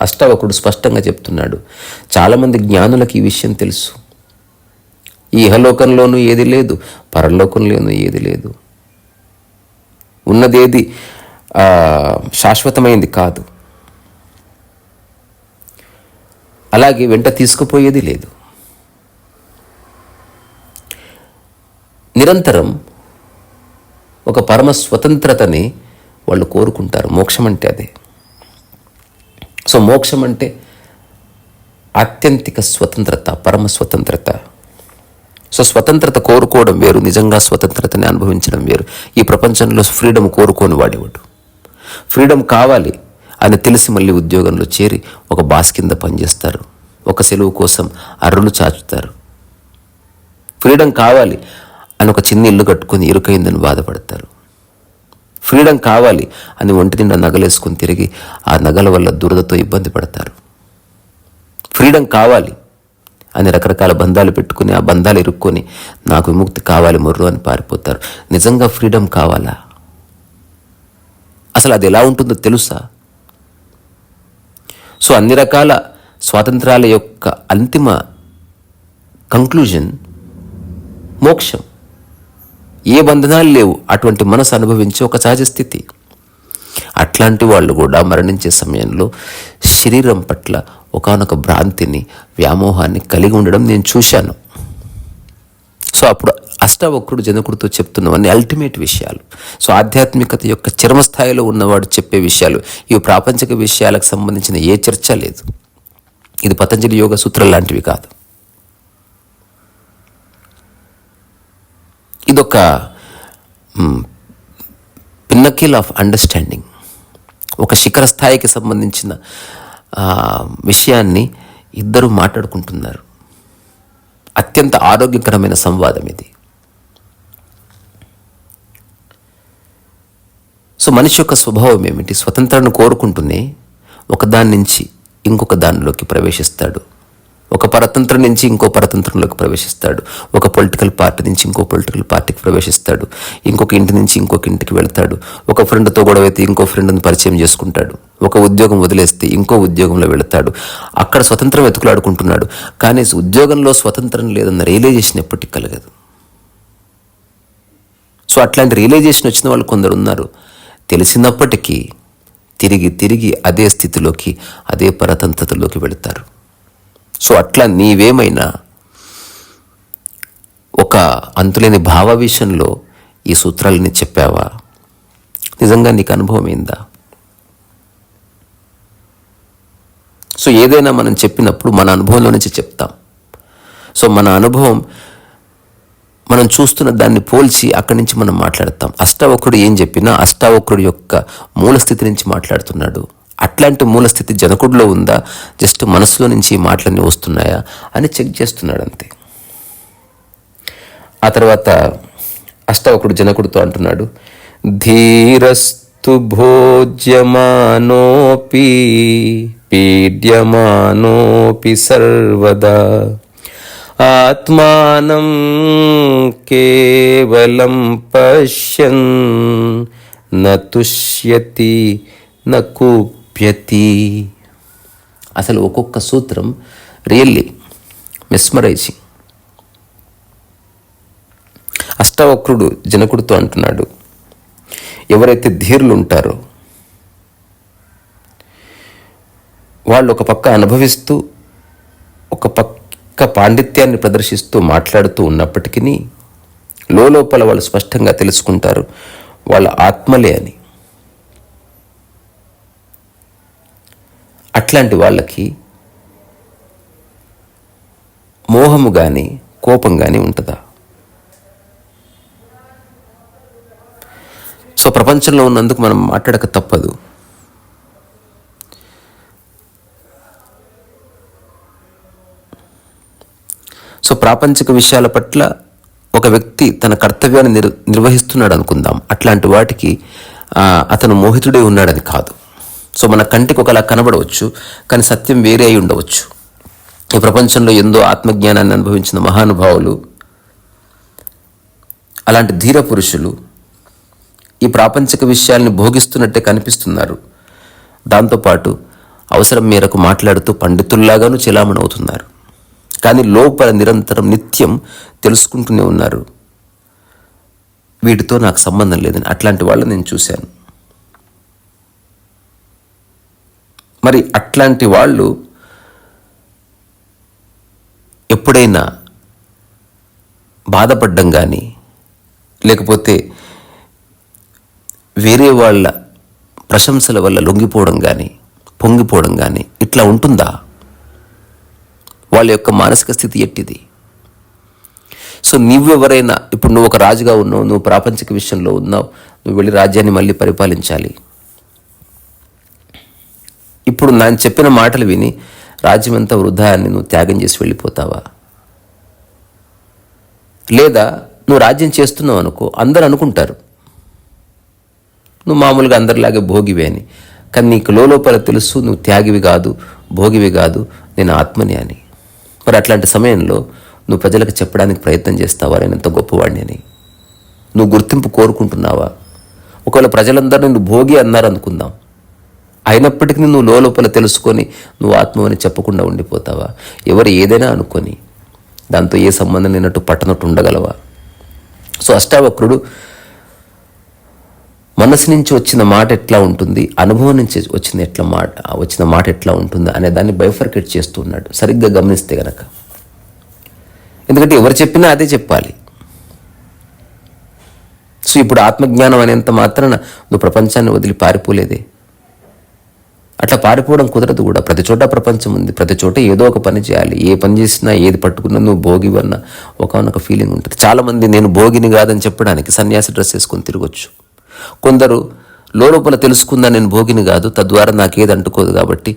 అష్టావకుడు స్పష్టంగా చెప్తున్నాడు. చాలామంది జ్ఞానులకు ఈ విషయం తెలుసు. ఈ ఇహలోకంలోనూ ఏది లేదు, పరలోకంలోనూ ఏది లేదు. ఉన్నదేది శాశ్వతమైంది కాదు, అలాగే వెంట తీసుకుపోయేది లేదు. నిరంతరం ఒక పరమ స్వతంత్రతని వాళ్ళు కోరుకుంటారు. మోక్షం అంటే అదే. సో మోక్షం అంటే ఆత్యంతిక స్వతంత్రత, పరమ స్వతంత్రత. సో స్వతంత్రత కోరుకోవడం వేరు, నిజంగా స్వతంత్రతని అనుభవించడం వేరు. ఈ ప్రపంచంలో ఫ్రీడమ్ కోరుకోని వాడేవాడు. ఫ్రీడమ్ కావాలి అని తెలిసి మళ్ళీ ఉద్యోగంలో చేరి ఒక బాస్ కింద పనిచేస్తారు, ఒక సెలవు కోసం అర్రులు చాచుతారు. ఫ్రీడమ్ కావాలి అని ఒక చిన్న ఇల్లు కట్టుకొని ఇరుకైందని బాధపడతారు. ఫ్రీడమ్ కావాలి అని ఒంటి నిండా నగలేసుకొని తిరిగి ఆ నగల వల్ల దురదతో ఇబ్బంది పడతారు. ఫ్రీడమ్ కావాలి అని రకరకాల బంధాలు పెట్టుకుని ఆ బంధాలు ఇరుక్కొని నాకు విముక్తి కావాలి మొర్రు అని పారిపోతారు. నిజంగా ఫ్రీడమ్ కావాలా? అసలు అది ఎలా ఉంటుందో తెలుసా? సో అన్ని రకాల స్వాతంత్రాల యొక్క అంతిమ కంక్లూజన్ మోక్షం. ఏ బంధనాలు లేవు, అటువంటి మనసు అనుభవించే ఒక సహజ స్థితి. అట్లాంటి వాళ్ళు కూడా మరణించే సమయంలో శరీరం పట్ల ఒకానొక భ్రాంతిని, వ్యామోహాన్ని కలిగి ఉండడం నేను చూశాను. సో అప్పుడు అష్టావక్రుడు జనకుడితో చెప్తున్నవన్నీ అల్టిమేట్ విషయాలు. సో ఆధ్యాత్మికత యొక్క చరమస్థాయిలో ఉన్నవాడు చెప్పే విషయాలు. ఇవి ప్రాపంచిక విషయాలకు సంబంధించిన ఏ చర్చ లేదు. ఇది పతంజలి యోగ సూత్రాలు లాంటివి కాదు. ఇదొక పిన్నకిల్ ఆఫ్ అండర్స్టాండింగ్. ఒక శిఖర స్థాయికి సంబంధించిన విషయాన్ని ఇద్దరు మాట్లాడుకుంటున్నారు. అత్యంత ఆరోగ్యకరమైన సంవాదం ఇది. సో మనిషి యొక్క స్వభావం ఏమిటి? స్వతంత్రాన్ని కోరుకుంటూనే ఒకదాని నుంచి ఇంకొక దానిలోకి ప్రవేశిస్తాడు. ఒక పరతంత్రం నుంచి ఇంకో పరతంత్రంలోకి ప్రవేశిస్తాడు. ఒక పొలిటికల్ పార్టీ నుంచి ఇంకో పొలిటికల్ పార్టీకి ప్రవేశిస్తాడు. ఇంకొక ఇంటి నుంచి ఇంకొక ఇంటికి వెళ్తాడు. ఒక ఫ్రెండ్తో గొడవైతే ఇంకో ఫ్రెండ్ని పరిచయం చేసుకుంటాడు. ఒక ఉద్యోగం వదిలేస్తే ఇంకో ఉద్యోగంలో వెళతాడు. అక్కడ స్వతంత్రం వెతుకులాడుకుంటున్నాడు. కానీ ఉద్యోగంలో స్వతంత్రం లేదన్న రియలైజేషన్ ఎప్పటికీ కలగదు. సో అట్లాంటి రియలైజేషన్ వచ్చిన వాళ్ళు కొందరు ఉన్నారు. తెలిసినప్పటికీ తిరిగి తిరిగి అదే స్థితిలోకి, అదే పరతంత్రతలోకి వెళతారు. సో అట్లా నీవేమైనా ఒక అంతులేని భావావేశంలో ఈ సూత్రాలని చెప్పావా? నిజంగా నీకు అనుభవం ఏందా? సో ఏదైనా మనం చెప్పినప్పుడు మన అనుభవంలో నుంచి చెప్తాం. సో మన అనుభవం మనం చూస్తున్న దాన్ని పోల్చి అక్కడి నుంచి మనం మాట్లాడతాం. అష్టావక్రుడు ఏం చెప్పినా అష్టావక్రుడు యొక్క మూలస్థితి నుంచి మాట్లాడుతున్నాడు. అట్లాంటి మూలస్థితి జనకుడిలో ఉందా, జస్ట్ మనసులో నుంచి మాటలన్నీ వస్తున్నాయా అని చెక్ చేస్తున్నాడు అంతే. ఆ తర్వాత అష్టావక్రుడు జనకుడితో అంటున్నాడు, ధీరస్తు భోజ్యమానోపి పీడ్యమానోపి సర్వదా ఆత్మానం కేవలం పశ్యన్ నతుష్యతి నకుప్యతి. అసలు ఒక్కొక్క సూత్రం రియల్లీ మెస్మరైజింగ్. అష్టావక్రుడు జనకుడితో అంటున్నాడు, ఎవరైతే ధీరులు ఉంటారో వాళ్ళు ఒక పక్క అనుభవిస్తూ ఒక పక్క పాండిత్యాన్ని ప్రదర్శిస్తూ మాట్లాడుతూ ఉన్నప్పటికీ లోపల వాళ్ళు స్పష్టంగా తెలుసుకుంటారు వాళ్ళ ఆత్మలే అని. అట్లాంటి వాళ్ళకి మోహము కానీ కోపం కానీ ఉంటుందా? సో ప్రపంచంలో ఉన్నందుకు మనం మాట్లాడక తప్పదు. సో ప్రాపంచిక విషయాల పట్ల ఒక వ్యక్తి తన కర్తవ్యాన్ని నిర్వహిస్తున్నాడు అనుకుందాం. అట్లాంటి వాటికి అతను మోహితుడే ఉన్నాడని కాదు. సో మన కంటికి ఒకలా కనబడవచ్చు, కానీ సత్యం వేరే అయి ఉండవచ్చు. ఈ ప్రపంచంలో ఎంతో ఆత్మజ్ఞానాన్ని అనుభవించిన మహానుభావులు, అలాంటి ధీర పురుషులు ఈ ప్రాపంచిక విషయాల్ని భోగిస్తున్నట్టే కనిపిస్తున్నారు. దాంతోపాటు అవసరం మేరకు మాట్లాడుతూ పండితుల్లాగాను చెలామణి అవుతున్నారు. కానీ లోపల నిరంతరం నిత్యం తెలుసుకుంటూనే ఉన్నారు, వీటితో నాకు సంబంధం లేదని. అట్లాంటి వాళ్ళు నేను చూశాను. మరి అట్లాంటి వాళ్ళు ఎప్పుడైనా బాధపడ్డం కానీ, లేకపోతే వేరే వాళ్ళ ప్రశంసల వల్ల లొంగిపోవడం కానీ, పొంగిపోవడం కానీ ఇట్లా ఉంటుందా? వాళ్ళ యొక్క మానసిక స్థితి ఎట్టిది? సో నువ్వెవరైనా, ఇప్పుడు నువ్వు ఒక రాజుగా ఉన్నావు, నువ్వు ప్రాపంచిక విషయంలో ఉన్నావు, నువ్వు వెళ్ళి రాజ్యాన్ని మళ్ళీ పరిపాలించాలి. ఇప్పుడు నేను చెప్పిన మాటలు విని రాజ్యం అంతా వృధా అని నువ్వు త్యాగం చేసి వెళ్ళిపోతావా? లేదా నువ్వు రాజ్యం చేస్తున్నావు అనుకో, అందరు అనుకుంటారు నువ్వు మామూలుగా అందరిలాగే భోగివే అని. కానీ నీకు లోపల తెలుసు నువ్వు త్యాగివి కాదు, భోగివి కాదు, నేను ఆత్మని అని. మరి అట్లాంటి సమయంలో నువ్వు ప్రజలకు చెప్పడానికి ప్రయత్నం చేస్తావా నేను ఎంత గొప్పవాడిని అని? నువ్వు గుర్తింపు కోరుకుంటున్నావా? ఒకవేళ ప్రజలందరూ నిన్ను భోగి అన్నారు అనుకుందాం, అయినప్పటికీ నువ్వు లోపల తెలుసుకొని నువ్వు ఆత్మని చెప్పకుండా ఉండిపోతావా? ఎవరు ఏదైనా అనుకొని దాంతో ఏ సంబంధం లేనట్టు పట్టనట్టు ఉండగలవా? సో అష్టావక్రుడు మనసు నుంచి వచ్చిన మాట ఎట్లా ఉంటుంది, అనుభవం నుంచి వచ్చిన మాట ఎట్లా ఉంటుంది అనే దాన్ని బైఫర్కేట్ చేస్తూ ఉన్నాడు సరిగ్గా గమనిస్తే గనక. ఎందుకంటే ఎవరు చెప్పినా అదే చెప్పాలి. సో ఇప్పుడు ఆత్మజ్ఞానం అనేంత మాత్రాన నువ్వు ప్రపంచాన్ని వదిలి పారిపోలేదే. అట్లా పారిపోవడం కుదరదు కూడా. ప్రతి చోట ప్రపంచం ఉంది, ప్రతి చోట ఏదో ఒక పని చేయాలి. ఏ పని చేసినా ఏది పట్టుకున్నా నువ్వు భోగివన్న ఒక ఫీలింగ్ ఉంటుంది. చాలామంది నేను భోగిని కాదని చెప్పడానికి సన్యాసి డ్రెస్ వేసుకొని తిరగొచ్చు. కొందరు లోపల తెలుసుకుందా నేను భోగిని కాదు, తద్వారా నాకేది అంటుకోదు కాబట్టి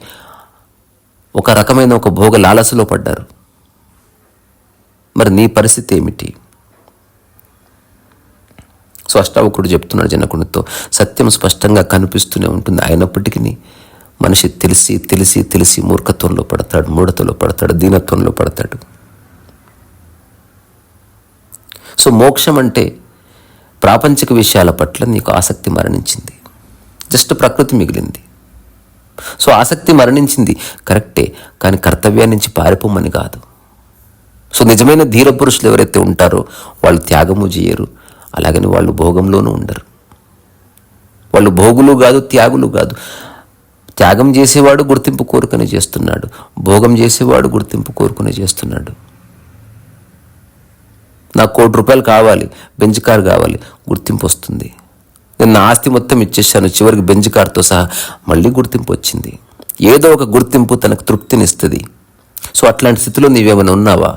ఒక రకమైన ఒక భోగ లాలసలో పడ్డారు. మరి నీ పరిస్థితి ఏమిటి? సో అష్టావకుడు చెప్తున్నాడు జనకునితో, సత్యం స్పష్టంగా కనిపిస్తూనే ఉంటుంది. అయినప్పటికీ మనిషి తెలిసి తెలిసి తెలిసి మూర్ఖత్వంలో పడతాడు, మూఢతలో పడతాడు, దీనత్వంలో పడతాడు. సో మోక్షం అంటే ప్రాపంచిక విషయాల పట్ల నీకు ఆసక్తి మరణించింది, జస్ట్ ప్రకృతి మిగిలింది. సో ఆసక్తి మరణించింది కరెక్టే, కానీ కర్తవ్యాన్ని నుంచి పారిపోమని కాదు. సో నిజమైన ధీర పురుషులు ఎవరైతే ఉంటారో వాళ్ళు త్యాగము చేయరు, అలాగని వాళ్ళు భోగంలోనూ ఉండరు. వాళ్ళు భోగులు కాదు, త్యాగులు కాదు. త్యాగం చేసేవాడు గుర్తింపు కోరుకునే చేస్తున్నాడు, భోగం చేసేవాడు గుర్తింపు కోరుకునే చేస్తున్నాడు. నాకు ₹1,00,00,000 కావాలి, బెంజ్ కార్ కావాలి, గుర్తింపు వస్తుంది. నేను నా ఆస్తి మొత్తం ఇచ్చేసాను, చివరికి బెంజ్ కార్తో సహా, మళ్ళీ గుర్తింపు వచ్చింది. ఏదో ఒక గుర్తింపు తనకు తృప్తినిస్తుంది. సో అట్లాంటి స్థితిలో నీవేమైనా ఉన్నావా?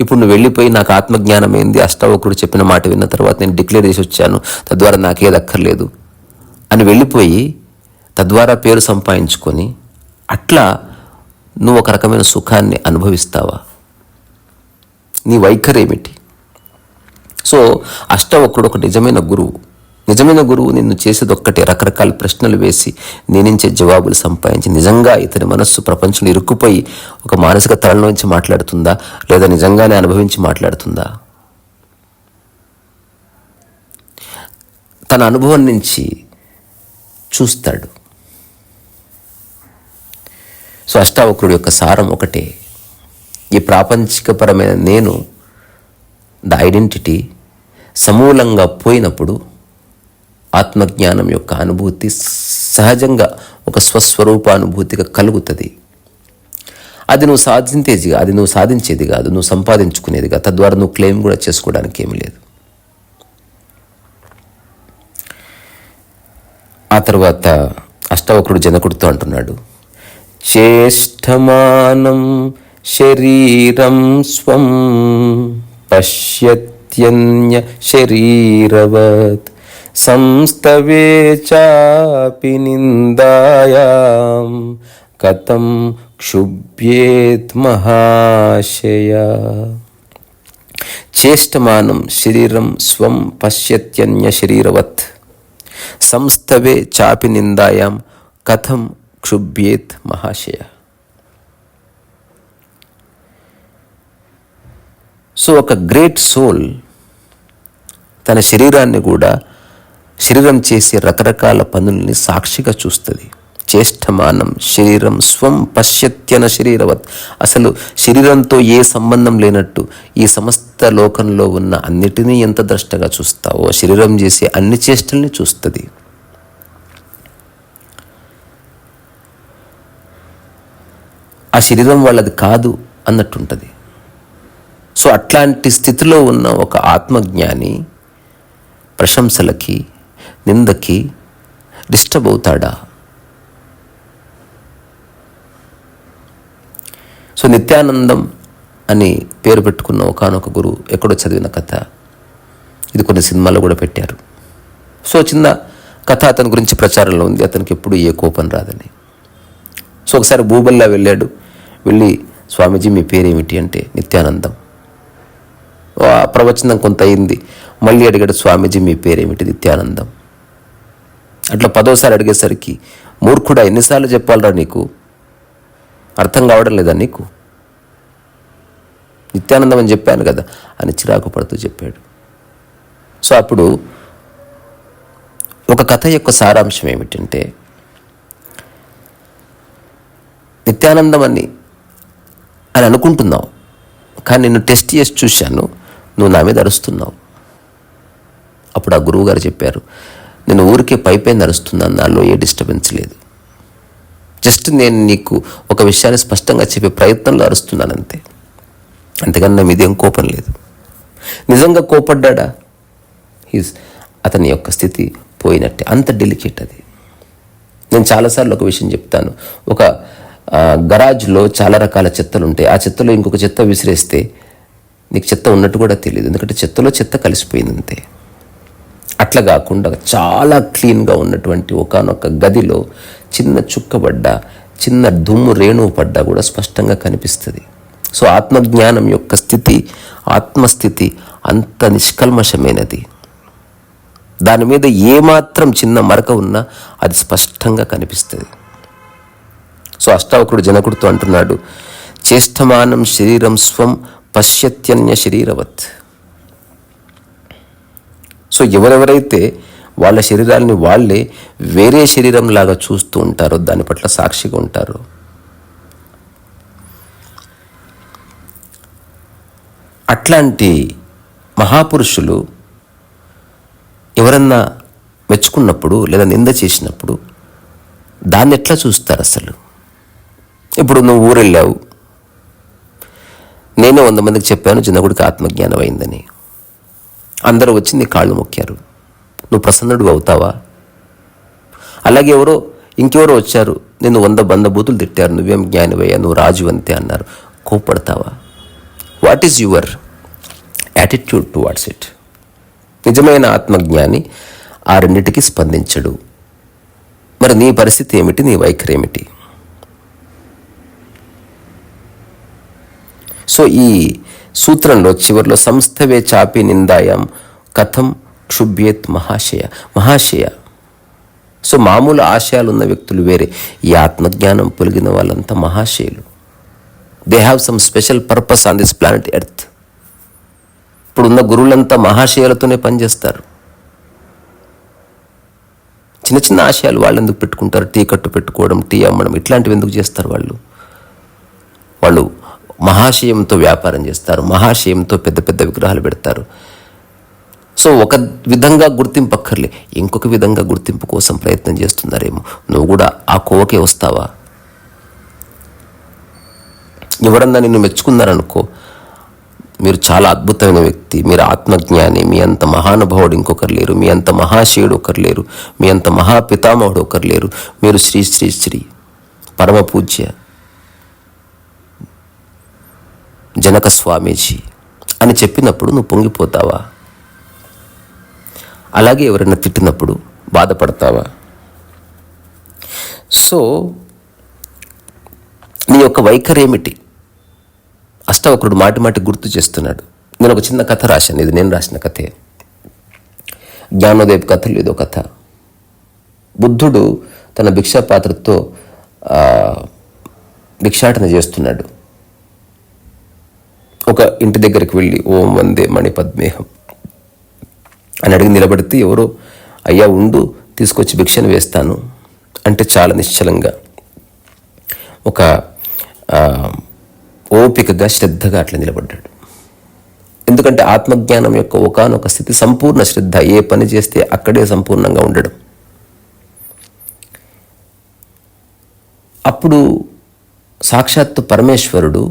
ఇప్పుడు నువ్వు వెళ్ళిపోయి నాకు ఆత్మజ్ఞానం ఏంది, అష్టావకుడు చెప్పిన మాట విన్న తర్వాత నేను డిక్లేర్ చేసి వచ్చాను, తద్వారా నాకేది అక్కర్లేదు అని వెళ్ళిపోయి తద్వారా పేరు సంపాదించుకొని అట్లా నువ్వు ఒక రకమైన సుఖాన్ని అనుభవిస్తావా? నీ వైఖరి ఏమిటి? సో అష్టావకుడు ఒక నిజమైన గురువు. నిజమైన గురువు నిన్ను చేసేది ఒక్కటే, రకరకాల ప్రశ్నలు వేసి నేనించే జవాబులు సంపాదించి నిజంగా ఇతని మనస్సు ప్రపంచంలో ఇరుక్కుపోయి ఒక మానసిక తలంలోంచి మాట్లాడుతుందా, లేదా నిజంగానే అనుభవించి మాట్లాడుతుందా? తన అనుభవం నుంచి చూస్తాడు. సో అష్టావక్రుడి యొక్క సారం ఒకటే, ఈ ప్రాపంచికపరమైన నేను, ద ఐడెంటిటీ సమూలంగా పోయినప్పుడు ఆత్మజ్ఞానం యొక్క అనుభూతి సహజంగా ఒక స్వస్వరూపానుభూతిగా కలుగుతుంది. అది నువ్వు సాధించేది కాదు, నువ్వు సంపాదించుకునేది కాదు, తద్వారా నువ్వు క్లెయిమ్ కూడా చేసుకోవడానికి ఏమీ లేదు. ఆ తర్వాత అష్టావక్రుడు జనకుడితో అంటున్నాడు, చేష్టమానం శరీరం స్వం పశ్యత్యన్య శరీరవత్ సంస్తవే చాపి నిందాయాం కథం క్షుభ్యేత్ మహాశయ. చేష్టమానం శరీరం స్వం పశ్యత్యన్య శరీరవత్ సంస్తవే చాపి నిందాయాం కథం క్షుభ్యేత్ మహాశయ. సో ఒక గ్రేట్ సోల్ తన శరీరాన్ని కూడా, శరీరం చేసే రకరకాల పనుల్ని సాక్షిగా చూస్తుంది. చేష్టమానం శరీరం స్వం పశ్యత్యన శరీరవత్. అసలు శరీరంతో ఏ సంబంధం లేనట్టు ఈ సమస్త లోకంలో ఉన్న అన్నిటినీ ఎంత ద్రష్టగా చూస్తావో శరీరం చేసే అన్ని చేష్టల్ని చూస్తుంది. ఆ శరీరం వాళ్ళది కాదు అన్నట్టుంటుంది. సో అట్లాంటి స్థితిలో ఉన్న ఒక ఆత్మజ్ఞాని ప్రశంసలకి, నిందకి డిస్టర్బ్ అవుతాడా? సో నిత్యానందం అని పేరు పెట్టుకున్న ఒకానొక గురువు ఎక్కడో చదివిన కథ, ఇది కొన్ని సినిమాల్లో కూడా పెట్టారు. సో చిన్న కథ అతని గురించి ప్రచారంలో ఉంది, అతనికి ఎప్పుడు ఏ కోపం రాదని. సో ఒకసారి భూబల్లా వెళ్ళి స్వామీజీ మీ పేరేమిటి అంటే నిత్యానందం. ప్రవచనం కొంత అయింది, మళ్ళీ అడిగాడు స్వామీజీ మీ పేరేమిటి, నిత్యానందం. అట్లా 10వ అడిగేసరికి మూర్ఖుడా ఎన్నిసార్లు చెప్పాలరా నీకు, అర్థం కావడం లేదా నీకు, నిత్యానందం అని చెప్పాను కదా అని చిరాకు పడుతూ చెప్పాడు. సో అప్పుడు ఒక కథ యొక్క సారాంశం ఏమిటంటే, నిత్యానందం అని అనుకుంటున్నావు, కానీ నిన్ను టెస్ట్ చేసి చూశాను, నువ్వు నా మీద అరుస్తున్నావు. అప్పుడు ఆ గురువు గారు చెప్పారు, నేను ఊరికే పైపై నడుస్తున్నాను, నాలో ఏ డిస్టర్బెన్స్ లేదు. జస్ట్ నేను నీకు ఒక విషయాన్ని స్పష్టంగా చెప్పే ప్రయత్నంలో అరుస్తున్నాను అంతే. అంతేగాని నా మీదేం కోపం లేదు. నిజంగా కోపడ్డా అతని యొక్క స్థితి పోయినట్టే. అంత డెలికేట్ అది. నేను చాలాసార్లు ఒక విషయం చెప్తాను. ఒక గరాజ్లో చాలా రకాల చెత్తలు ఉంటాయి. ఆ చెత్తలో ఇంకొక చెత్త విసిరేస్తే నీకు చెత్త ఉన్నట్టు కూడా తెలియదు, ఎందుకంటే చెత్తలో చెత్త కలిసిపోయింది అంతే. అట్లా కాకుండా చాలా క్లీన్గా ఉన్నటువంటి ఒకానొక గదిలో చిన్న చుక్కబడ్డా, చిన్న దుమ్ము రేణువు పడ్డా కూడా స్పష్టంగా కనిపిస్తుంది. సో ఆత్మజ్ఞానం యొక్క స్థితి, ఆత్మస్థితి అంత నిష్కల్మషమైనది. దాని మీద ఏమాత్రం చిన్న మరక ఉన్నా అది స్పష్టంగా కనిపిస్తుంది. సో అష్టావక్రుడు జనకుడితో అంటున్నాడు, చేష్టమానం శరీరం స్వం పశ్యత్యన్య శరీరవత్. సో ఎవరెవరైతే వాళ్ళ శరీరాలని వాళ్ళే వేరే శరీరం లాగా చూస్తూ ఉంటారో, దాని పట్ల సాక్షిగా ఉంటారో, అట్లాంటి మహాపురుషులు ఎవరన్నా మెచ్చుకున్నప్పుడు లేదా నింద చేసినప్పుడు దాన్ని ఎట్లా చూస్తారు అసలు? ఇప్పుడు నువ్వు ఊరెళ్ళావు, నేనే 100 మందికి చెప్పాను జనకుడికి ఆత్మజ్ఞానం అయిందని. అందరూ వచ్చి నీ కాళ్ళు మొక్కారు, నువ్వు ప్రసన్నుడు అవుతావా? అలాగే ఇంకెవరో వచ్చారు, నిన్ను 100 బంధబూతులు తిట్టారు, నువ్వేం జ్ఞానివయ్యా, నువ్వు రాజు అంతే అన్నారు, కోప్పడతావా? What is your attitude towards it? నిజమైన ఆత్మజ్ఞాని ఆ రెండిటికి స్పందించడు. మరి నీ పరిస్థితి ఏమిటి, నీ వైఖరి ఏమిటి? సో ఈ సూత్రంలో చివరిలో సంస్థవే చాపి నిందాయం కథం క్షుభ్యేత్ మహాశయ. సో మామూలు ఆశయాలు ఉన్న వ్యక్తులు వేరే, ఈ ఆత్మజ్ఞానం పొలిగిన వాళ్ళంతా మహాశయులు. They have some special purpose on this planet Earth. ఇప్పుడున్న గురువులంతా మహాశయాలతోనే పనిచేస్తారు. చిన్న చిన్న ఆశయాలు వాళ్ళు ఎందుకు పెట్టుకుంటారు? టీ కట్టు పెట్టుకోవడం, టీ అమ్మడం, ఇట్లాంటివి ఎందుకు చేస్తారు? వాళ్ళు మహాశయంతో వ్యాపారం చేస్తారు, మహాశయంతో పెద్ద పెద్ద విగ్రహాలు పెడతారు. సో ఒక విధంగా గుర్తింపు అక్కర్లే, ఇంకొక విధంగా గుర్తింపు కోసం ప్రయత్నం చేస్తున్నారేమో. నువ్వు కూడా ఆ కోవకే వస్తావా? ఎవరన్నా నిన్ను మెచ్చుకున్నారనుకో, మీరు చాలా అద్భుతమైన వ్యక్తి, మీరు ఆత్మజ్ఞాని, మీ అంత మహానుభావుడు ఇంకొకరు లేరు, మీ అంత మహాశయుడు ఒకరు లేరు, మీ అంత మహాపితామహుడు ఒకరు లేరు, మీరు శ్రీ శ్రీ శ్రీ పరమ పూజ్య జనక స్వామీజీ అని చెప్పినప్పుడు నువ్వు పొంగిపోతావా? అలాగే ఎవరైనా తిట్టినప్పుడు బాధపడతావా? సో నీ యొక్క వైఖరి ఏమిటి? అష్టావక్రుడు మాటి మాటి గుర్తు చేస్తున్నాడు. నేను ఒక చిన్న కథ రాశాను, ఇది నేను రాసిన కథే. జ్ఞానోదయపు కథలు ఇదో కథ. బుద్ధుడు తన భిక్షా పాత్రతో భిక్షాటన చేస్తున్నాడు. ఒక ఇంటి దగ్గరికి వెళ్ళి ఓం వందే మణిపద్మేహం అని అడిగి నిలబడితే ఎవరో అయ్యా ఉండు తీసుకొచ్చి భిక్షను వేస్తాను అంటే చాలా నిశ్చలంగా ఒక ఓపికగా శ్రద్ధగా అట్లా నిలబడ్డాడు. ఎందుకంటే ఆత్మజ్ఞానం యొక్క ఒకానొక స్థితి సంపూర్ణ శ్రద్ధ, ఏ పని చేస్తే అక్కడే సంపూర్ణంగా ఉండడం. అప్పుడు సాక్షాత్తు పరమేశ్వరుడు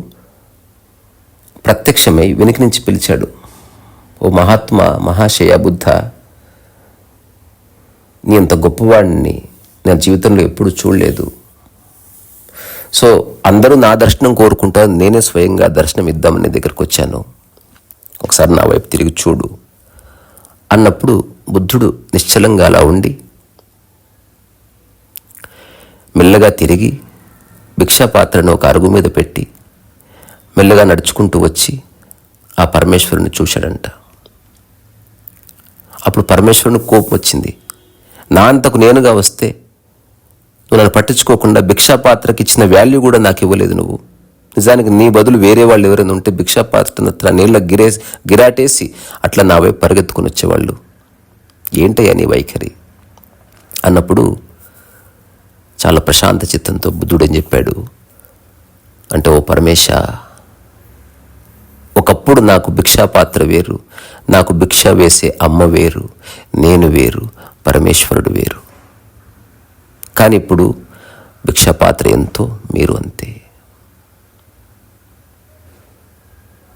ప్రత్యక్షమై వెనుక నుంచి పిలిచాడు, ఓ మహాత్మా మహాశయ బుద్ధ, నీ అంత గొప్పవాడిని నా జీవితంలో ఎప్పుడు చూడలేదు. సో అందరూ నా దర్శనం కోరుకుంటారు, నేనే స్వయంగా దర్శనం ఇద్దామని దగ్గరికి వచ్చాను, ఒకసారి నా వైపు తిరిగి చూడు అన్నప్పుడు బుద్ధుడు నిశ్చలంగా అలా ఉండి మెల్లగా తిరిగి భిక్షాపాత్రను ఒక అరుగు మీద పెట్టి మెల్లగా నడుచుకుంటూ వచ్చి ఆ పరమేశ్వరుని చూశాడంట. అప్పుడు పరమేశ్వరుని కోపం వచ్చింది. నా అంతకు నేనుగా వస్తే నువ్వు నన్ను పట్టించుకోకుండా భిక్షాపాత్రకి ఇచ్చిన వాల్యూ కూడా నాకు ఇవ్వలేదు నువ్వు. నిజానికి నీ బదులు వేరే వాళ్ళు ఎవరైనా ఉంటే భిక్షాపాత్రను అట్లా నీళ్ళ గిరాటేసి అట్లా నా వైపు పరిగెత్తుకుని వచ్చేవాళ్ళు. ఏంటయ్యా నీ వైఖరి అన్నప్పుడు చాలా ప్రశాంత చిత్తంతో బుద్ధుడు ఏం చెప్పాడు అంటే, ఓ పరమేశ, ఒకప్పుడు నాకు భిక్షాపాత్ర వేరు, నాకు భిక్ష వేసే అమ్మ వేరు, నేను వేరు, పరమేశ్వరుడు వేరు. కానీ ఇప్పుడు భిక్షాపాత్ర ఎంతో, మీరు అంతే.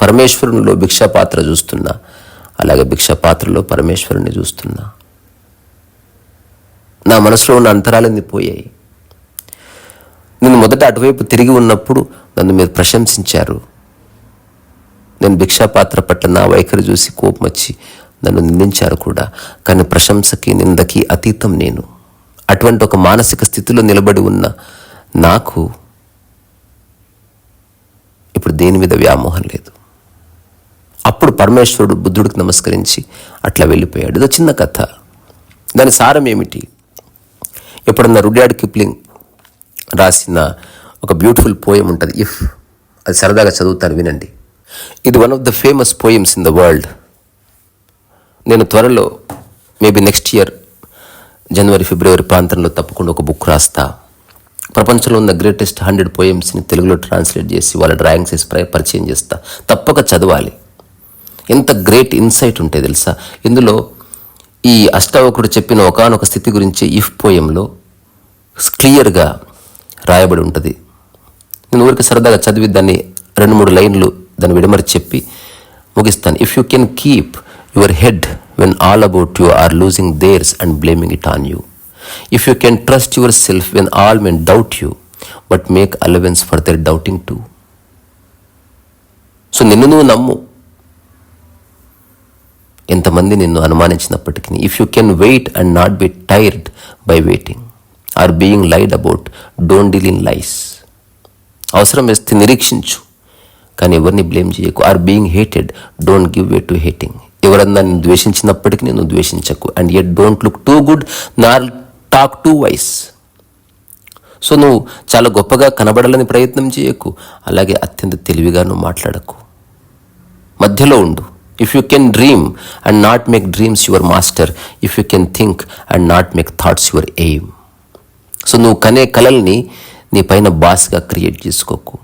పరమేశ్వరునిలో భిక్షాపాత్ర చూస్తున్నా, అలాగే భిక్షాపాత్రలో పరమేశ్వరుని చూస్తున్నా. నా మనసులో ఉన్న అంతరాలన్నీ పోయాయి. నేను మొదట అటువైపు తిరిగి ఉన్నప్పుడు నన్ను మీరు ప్రశంసించారు. నేను భిక్షాపాత్ర పట్ల నా వైఖరి చూసి కోపం వచ్చి నన్ను నిందించారు కూడా. కానీ ప్రశంసకి నిందకి అతీతం నేను. అటువంటి ఒక మానసిక స్థితిలో నిలబడి ఉన్న నాకు ఇప్పుడు దేని మీద వ్యామోహం లేదు. అప్పుడు పరమేశ్వరుడు బుద్ధుడికి నమస్కరించి అట్లా వెళ్ళిపోయాడు. ఇదో చిన్న కథ. దాని సారం ఏమిటి? ఎప్పుడన్నా రుడ్యార్డ్ కిప్లింగ్ రాసిన ఒక బ్యూటిఫుల్ పోయం ఉంటుంది, ఇఫ్. అది సరదాగా చదువుతాను, వినండి. ఇది one of the famous poems in the world. నేను త్వరలో మేబీ నెక్స్ట్ ఇయర్ జనవరి ఫిబ్రవరి ప్రాంతంలో తప్పకుండా ఒక బుక్ రాస్తా. ప్రపంచంలో ఉన్న గ్రేటెస్ట్ 100 పోయమ్స్ని తెలుగులో ట్రాన్స్లేట్ చేసి వాళ్ళ డ్రాయింగ్స్ వేసి పరిచయం చేస్తా. తప్పక చదవాలి. ఎంత గ్రేట్ ఇన్సైట్ ఉంటే తెలుసా ఇందులో. ఈ అష్టావకుడు చెప్పిన ఒకానొక స్థితి గురించి ఇఫ్ పోయంలో క్లియర్గా రాయబడి ఉంటుంది. నేను ఊరికి సరదాగా చదివి దాన్ని 2-3 లైన్లు దాన్ని విడమరి చెప్పి ముగిస్తాను. If you can keep your head when all about you are losing theirs and blaming it on you. If you can trust yourself when all men doubt you, but make allowance for their doubting too. So నిన్ను నువ్వు నమ్ము, ఎంతమంది నిన్ను అనుమానించినప్పటికీ. If you can wait and not be tired by waiting, or being lied about, don't deal in lies. అవసరం వేస్తే నిరీక్షించు, కానీ ఎవరిని బ్లేమ్ చేయకు. Or being hated, don't give way to hating. ఎవరన్నా నేను ద్వేషించినప్పటికీ నేను ద్వేషించకు. And yet don't look too good nor talk too wise. So నువ్వు చాలా గొప్పగా కనబడాలని ప్రయత్నం చేయకు, అలాగే అత్యంత తెలివిగా నువ్వు మాట్లాడకు. మధ్యలో ఉండు. If you can dream and not make dreams your master, if you can think and not make thoughts your aim. So నువ్వు కనే కలల్ని నీ పైన బాస్గా క్రియేట్ చేసుకోకు,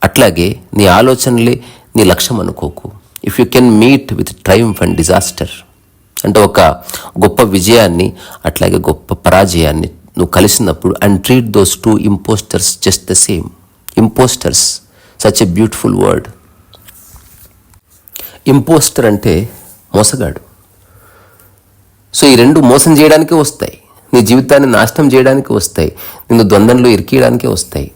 అట్లాగే నీ ఆలోచనలే నీ లక్ష్యం అనుకోకు. If you can meet with Triumph and disaster, అంటే ఒక గొప్ప విజయాన్ని అట్లాగే గొప్ప పరాజయాన్ని నువ్వు కలిసినప్పుడు, and treat those two impostors just the same. Impostors, such a beautiful word. Impostor అంటే మోసగాడు. సో ఈ రెండు మోసం చేయడానికే వస్తాయి, నీ జీవితాన్ని నాశనం చేయడానికి వస్తాయి, నిన్ను ద్వంద్వంలో ఇరికియడానికే వస్తాయి.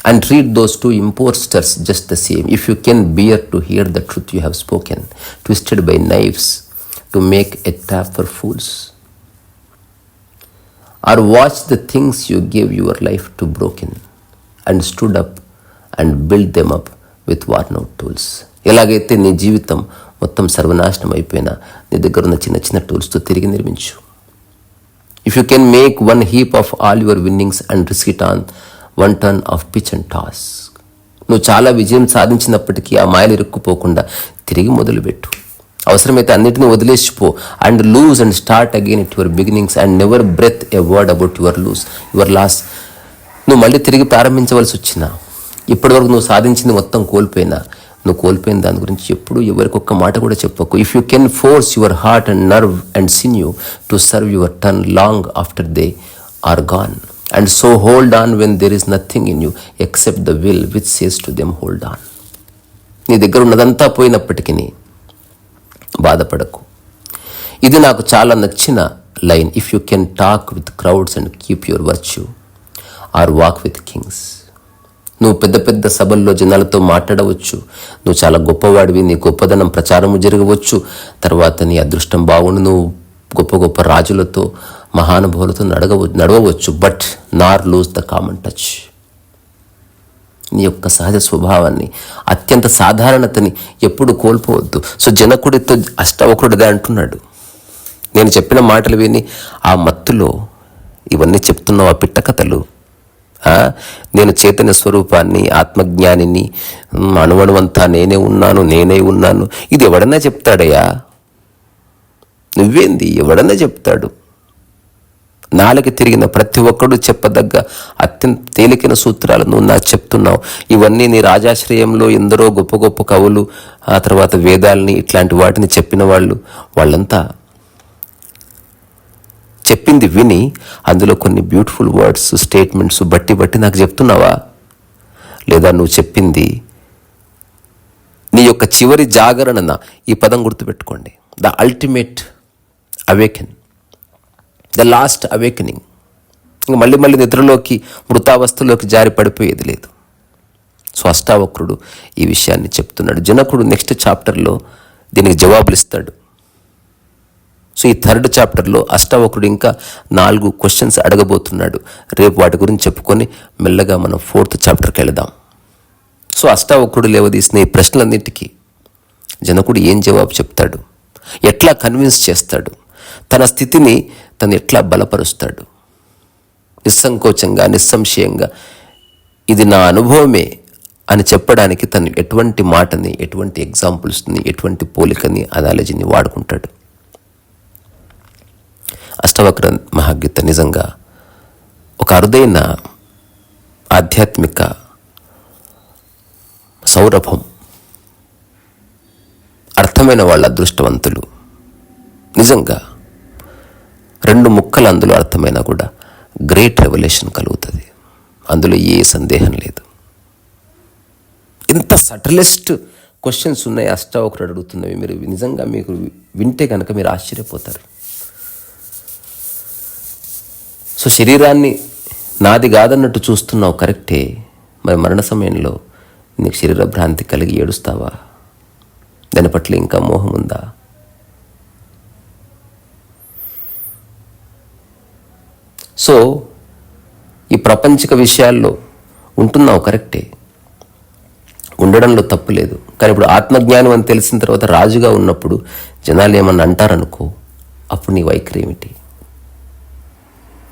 And treat those two imposters just the same. If you can bear to hear the truth you have spoken, twisted by knives to make a trap for fools. Or watch the things you gave your life to broken, and stood up and build them up with worn out tools. ఎలాగైతే నీ జీవితం మొత్తం సర్వనాశనం అయిపోయినా నీ దగ్గర ఉన్న చిన్న చిన్న టూల్స్తో తిరిగి నిర్మించు. If you can make one heap of all your winnings and risk it on one ton of pitch and toss. నువ్వు చాలా విజయం సాధించినప్పటికీ ఆ మాయలు ఇరుక్కుపోకుండా తిరిగి మొదలుపెట్టు. అవసరమైతే అన్నిటిని వదిలేసిపో. And lose and start again at your beginnings and never breathe a word about your loss. నువ్వు మళ్ళీ తిరిగి ప్రారంభించవలసి వచ్చినా, ఇప్పటివరకు నువ్వు సాధించింది మొత్తం కోల్పోయినా, నువ్వు కోల్పోయిన దాని గురించి ఎప్పుడు ఎవరికి ఒక్క మాట కూడా చెప్పకు. If you can force your heart and nerve and sinew to serve your turn long after they are gone. And so hold on when there is nothing in you except the will which says to them hold on. నీ దగ్గర ఉన్నదంతా పోయినప్పటికీ బాధపడకు. ఇది నాకు చాలా నచ్చిన line. If you can talk with crowds and keep your virtue are walk with Kings. నువ్వు పెద్ద పెద్ద సభల్లో జనాలతో మాట్లాడవచ్చు, నువ్వు చాలా గొప్పవాడివి, నీ గొప్పదనం ప్రచారము జరగవచ్చు, తర్వాత నీ అదృష్టం బాగుండి నువ్వు గొప్ప గొప్ప రాజులతో మహానుభావులతో నడవవచ్చు. But Nar lose the common touch. నీ యొక్క సహజ స్వభావాన్ని, అత్యంత సాధారణతని ఎప్పుడు కోల్పోవద్దు. సో జనకుడితో అష్టావకుడు అదే అంటున్నాడు. నేను చెప్పిన మాటలు విని ఆ మత్తులో ఇవన్నీ చెప్తున్నావు, ఆ పిట్ట కథలు. నేను చైతన్య స్వరూపాన్ని, ఆత్మజ్ఞానిని, అణువణువంతా నేనే ఉన్నాను. ఇది ఎవడన్నా చెప్తాడయ్యా? నువ్వేంది? ఎవడన్నా చెప్తాడు. నాలుక తిరిగిన ప్రతి ఒక్కడు చెప్పదగ్గ అత్యంత తేలికైన సూత్రాలు నువ్వు నాకు చెప్తున్నావు. ఇవన్నీ నీ రాజాశ్రయంలో ఎందరో గొప్ప గొప్ప కవులు, ఆ తర్వాత వేదాలని ఇట్లాంటి వాటిని చెప్పిన వాళ్ళంతా చెప్పింది విని అందులో కొన్ని బ్యూటిఫుల్ వర్డ్స్, స్టేట్మెంట్స్ బట్టి నాకు చెప్తున్నావా? లేదా నువ్వు చెప్పింది నీ యొక్క చివరి జాగరణ? ఈ పదం గుర్తుపెట్టుకోండి. The ultimate awaken, the last awakening. ఇంకా మళ్ళీ నిద్రలోకి, మృతావస్థలోకి జారి పడిపోయేది లేదు. సో అష్టావక్రుడు ఈ విషయాన్ని చెప్తున్నాడు. జనకుడు నెక్స్ట్ చాప్టర్లో దీనికి జవాబులు ఇస్తాడు. సో ఈ 3rd చాప్టర్లో అష్టావక్రుడు ఇంకా 4 క్వశ్చన్స్ అడగబోతున్నాడు. రేపు వాటి గురించి చెప్పుకొని మెల్లగా మనం 4th చాప్టర్కి వెళదాం. సో అష్టావక్రుడు లేవదీసిన ఈ ప్రశ్నలన్నింటికీ జనకుడు ఏం జవాబు చెప్తాడు, ఎట్లా కన్విన్స్ చేస్తాడు, తన స్థితిని తను ఎట్లా బలపరుస్తాడు, నిస్సంకోచంగా నిస్సంశయంగా ఇది నా అనుభవమే అని చెప్పడానికి తను ఎటువంటి మాటని, ఎటువంటి ఎగ్జాంపుల్స్ని, ఎటువంటి పోలికని, అనాలజీని వాడుకుంటాడు. అష్టావక్ర మహాగీత నిజంగా ఒక అరుదైన ఆధ్యాత్మిక సౌరభం. అర్థమైన వాళ్ళ అదృష్టవంతులు. నిజంగా 2 ముక్కలు అందులో అర్థమైనా కూడా గ్రేట్ రెవల్యూషన్ కలుగుతుంది. అందులో ఏ సందేహం లేదు. ఇంత సటిలెస్ట్ క్వశ్చన్స్ ఉన్నాయి అష్టావక్రుడు అడుగుతున్నవి. మీరు నిజంగా మీకు వింటే కనుక మీరు ఆశ్చర్యపోతారు. సో శరీరాన్ని నాది కాదన్నట్టు చూస్తున్నావు, కరెక్టే. మరి మరణ సమయంలో నీకు శరీర భ్రాంతి కలిగి ఏడుస్తావా? దాని పట్ల ఇంకా మోహం ఉందా? సో ఈ ప్రపంచిక విషయాల్లో ఉంటున్నావు, కరెక్టే, ఉండడంలో తప్పు లేదు. కానీ ఇప్పుడు ఆత్మజ్ఞానం అని తెలిసిన తర్వాత రాజుగా ఉన్నప్పుడు జనాలు ఏమన్నా అంటారనుకో, అప్పుడు నీ వైఖరి ఏమిటి?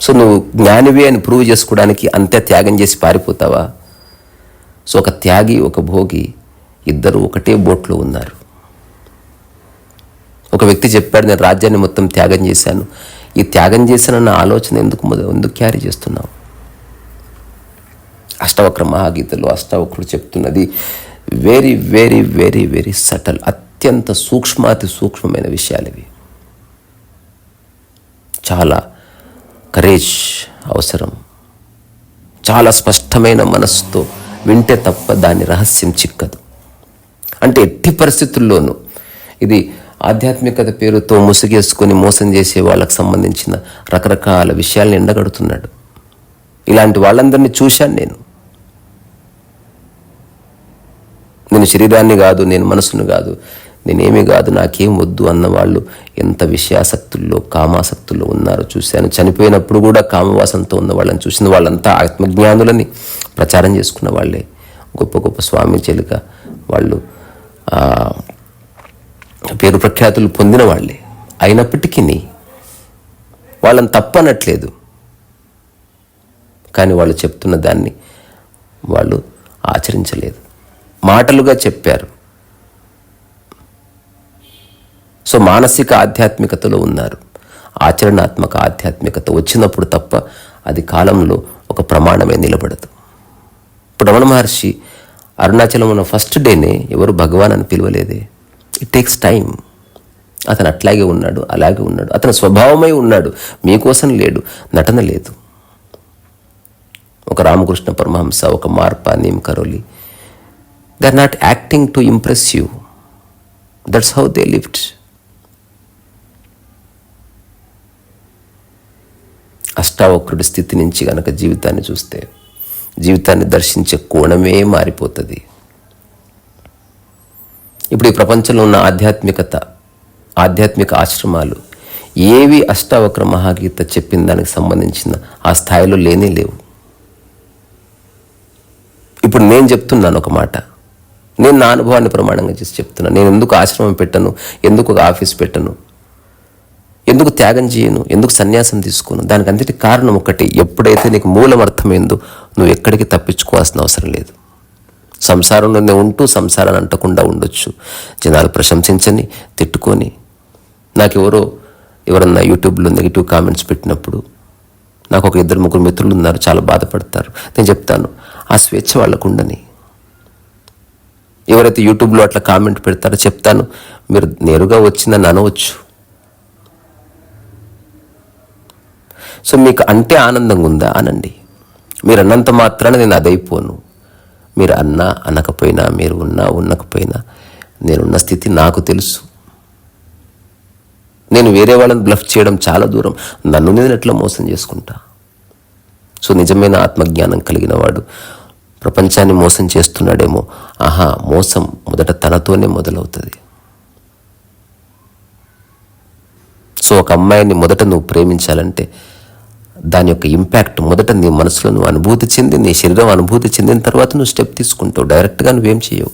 సో నువ్వు జ్ఞానివే అని ప్రూవ్ చేసుకోవడానికి అంతే త్యాగం చేసి పారిపోతావా? సో ఒక త్యాగి, ఒక భోగి ఇద్దరు ఒకటే బోట్లో ఉన్నారు. ఒక వ్యక్తి చెప్పాడు, నేను రాజ్యాన్ని మొత్తం త్యాగం చేశాను. ఈ త్యాగం చేశానన్న ఆలోచన ఎందుకు క్యారీ చేస్తున్నావు? అష్టావక్ర మహాగీతలో అష్టావక్రుడు చెప్తున్నది very very very very subtle, అత్యంత సూక్ష్మాతి సూక్ష్మమైన విషయాలు ఇవి. చాలా కరేజ్ అవసరం. చాలా స్పష్టమైన మనస్సుతో వింటే తప్ప దాని రహస్యం చిక్కదు. అంటే ఎట్టి పరిస్థితుల్లోనూ ఇది ఆధ్యాత్మికత పేరుతో ముసుగేసుకొని మోసం చేసే వాళ్ళకు సంబంధించిన రకరకాల విషయాలను ఎండగడుతున్నాడు. ఇలాంటి వాళ్ళందరినీ చూశాను నేను. నేను శరీరాన్ని కాదు, నేను మనసును కాదు, నేనేమీ కాదు, నాకేం వద్దు అన్నవాళ్ళు ఎంత విషయాసక్తుల్లో, కామాసక్తుల్లో ఉన్నారో చూశాను. చనిపోయినప్పుడు కూడా కామవాసంతో ఉన్న వాళ్ళని చూసిన వాళ్ళంతా ఆత్మజ్ఞానులని ప్రచారం చేసుకున్న వాళ్ళే. గొప్ప గొప్ప స్వామి చెలుక వాళ్ళు పేరు ప్రఖ్యాతులు పొందిన వాళ్ళే. అయినప్పటికీ వాళ్ళని తప్పనట్లేదు, కానీ వాళ్ళు చెప్తున్న దాన్ని వాళ్ళు ఆచరించలేదు. మాటలుగా చెప్పారు. సో మానసిక ఆధ్యాత్మికతలో ఉన్నారు. ఆచరణాత్మక ఆధ్యాత్మికత వచ్చినప్పుడు తప్ప అది కాలంలో ఒక ప్రమాణమే నిలబడదు. ఇప్పుడు రమణ మహర్షి అరుణాచలం ఉన్న ఫస్ట్ డేనే ఎవరు భగవాన్ అని పిలవలేదే. It takes time. అతను అట్లాగే ఉన్నాడు, అలాగే ఉన్నాడు, అతను స్వభావమై ఉన్నాడు. మీకోసం లేడు, నటన లేదు. ఒక రామకృష్ణ పరమహంస, ఒక Marpa, Neem Karoli, they are not acting to impress you. That's how they lived. అష్టావక్రుడి స్థితి నుంచి గనక జీవితాన్ని చూస్తే, జీవితాన్ని దర్శించే కోణమే మారిపోతుంది. ఇప్పుడు ఈ ప్రపంచంలో ఉన్న ఆధ్యాత్మిక ఆశ్రమాలు ఏవి అష్టావక్ర మహాగీత చెప్పిన దానికి సంబంధించిన ఆ స్థాయిలో లేనే లేవు. ఇప్పుడు నేను చెప్తున్నాను ఒక మాట, నేను నా అనుభవాన్ని ప్రమాణంగా చేసి చెప్తున్నాను. నేను ఎందుకు ఆశ్రమం పెట్టను, ఎందుకు ఒక ఆఫీస్ పెట్టను, ఎందుకు త్యాగం చేయను, ఎందుకు సన్యాసం తీసుకోను? దానికి అంతటి కారణం ఒకటి, ఎప్పుడైతే నీకు మూలం అర్థమైందో నువ్వు ఎక్కడికి తప్పించుకోవాల్సిన అవసరం లేదు. సంసారంలోనే ఉంటూ సంసారాన్ని అంటకుండా ఉండొచ్చు. జనాలు ప్రశంసించని, తిట్టుకొని, ఎవరన్నా యూట్యూబ్లో నెగిటివ్ కామెంట్స్ పెట్టినప్పుడు నాకు ఒక 2-3 మిత్రులు ఉన్నారు, చాలా బాధపడతారు. నేను చెప్తాను, ఆ స్వేచ్ఛ వాళ్ళకు ఉండని. ఎవరైతే యూట్యూబ్లో అట్లా కామెంట్ పెడతారో చెప్తాను, మీరు నేరుగా వచ్చి నన్ను అనవచ్చు. సో మీకు అంటే ఆనందంగా ఉందా అనండి. మీరు అన్నంత మాత్రాన నేను అదైపోను. మీరు అన్నా అనకపోయినా, మీరు ఉన్నా ఉండకపోయినా, నేనున్న స్థితి నాకు తెలుసు. నేను వేరే వాళ్ళని బ్లఫ్ చేయడం చాలా దూరం. నన్ను నేను ఎట్లా మోసం చేసుకుంటా? సో నిజమైన ఆత్మజ్ఞానం కలిగిన వాడు ప్రపంచాన్ని మోసం చేస్తున్నాడేమో, మోసం మొదట తనతోనే మొదలవుతుంది. సో ఒక అమ్మాయిని మొదట నువ్వు ప్రేమించాలంటే దాని యొక్క ఇంపాక్ట్ మొదట నీ మనసులో నువ్వు అనుభూతి చెంది, నీ శరీరం అనుభూతి చెందిన తర్వాత నువ్వు స్టెప్ తీసుకుంటావు. డైరెక్ట్గా నువ్వేం చేయవు.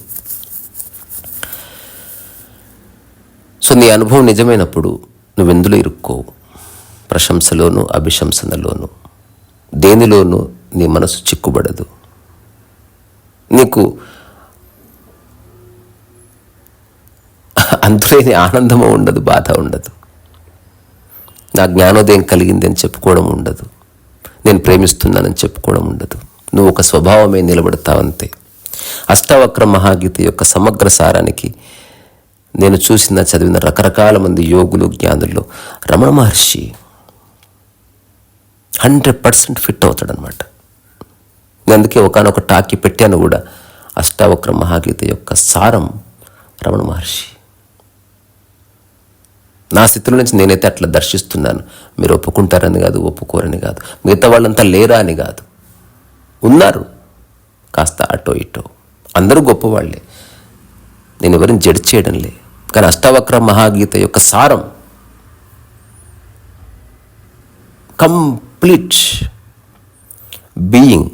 సో నీ అనుభవం నిజమైనప్పుడు నువ్వెందులో ఇరుక్కోవు. ప్రశంసలోను అభిశంసనలోను దేనిలోనూ నీ మనసు చిక్కుబడదు. నీకు అందులేని ఆనందము ఉండదు, బాధ ఉండదు. నా జ్ఞానోదయం కలిగింది అని చెప్పుకోవడం ఉండదు, నేను ప్రేమిస్తున్నానని చెప్పుకోవడం ఉండదు. నువ్వు ఒక స్వభావమే నిలబడతావంతే. అష్టావక్ర మహాగీత యొక్క సమగ్ర సారానికి నేను చదివిన రకరకాల మంది యోగులు, జ్ఞానుల్లో రమణ మహర్షి 100% ఫిట్ అవుతాడనమాట. నేను అందుకే ఒకనొక టాకీ పెట్టాను కూడా. అష్టావక్ర మహాగీత యొక్క సారం రమణ మహర్షి. నా స్థితిలో నుంచి నేనైతే అట్లా దర్శిస్తున్నాను. మీరు ఒప్పుకుంటారని కాదు, ఒప్పుకోరని కాదు, మిగతా వాళ్ళంతా లేరా అని కాదు, ఉన్నారు కాస్త అటో ఇటో, అందరూ గొప్పవాళ్లే. నేను ఎవరిని జడ్జ్ చేయడంలే. కానీ అష్టావక్ర మహాగీత యొక్క సారం కంప్లీట్ బీయింగ్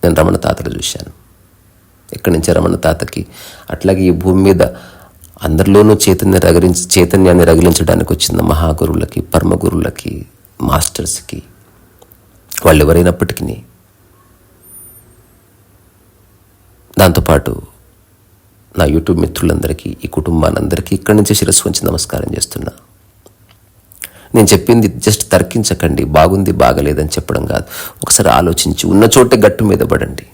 నేను రమణ తాతలు చూశాను. ఎక్కడి నుంచి రమణ తాతకి, అట్లాగే ఈ భూమి మీద అందరిలోనూ చైతన్యాన్ని రగిలించడానికి వచ్చిన మహాగురువులకి, పరమగురువులకి, మాస్టర్స్కి, వాళ్ళు ఎవరైనప్పటికీ, దాంతోపాటు నా యూట్యూబ్ మిత్రులందరికీ, ఈ కుటుంబానందరికీ ఇక్కడి నుంచే శిరస్సు వంచి నమస్కారం చేస్తున్నా. నేను చెప్పింది జస్ట్ తర్కించకండి, బాగుంది బాగలేదని చెప్పడం కాదు. ఒకసారి ఆలోచించి ఉన్న చోటే గట్టు మీద పడండి.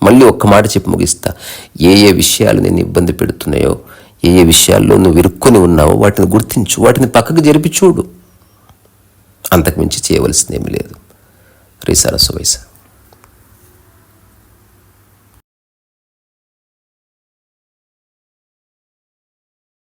మళ్ళీ ఒక్క మాట చెప్పి ముగిస్తా. ఏ విషయాలు నేను ఇబ్బంది పెడుతున్నాయో, ఏ విషయాల్లో నువ్వు ఇరుక్కొని ఉన్నావో వాటిని గుర్తించు, వాటిని పక్కకు జరిపి చూడు. అంతకుమించి చేయవలసిందేమీ లేదు. రీ సరస్సు వయసు.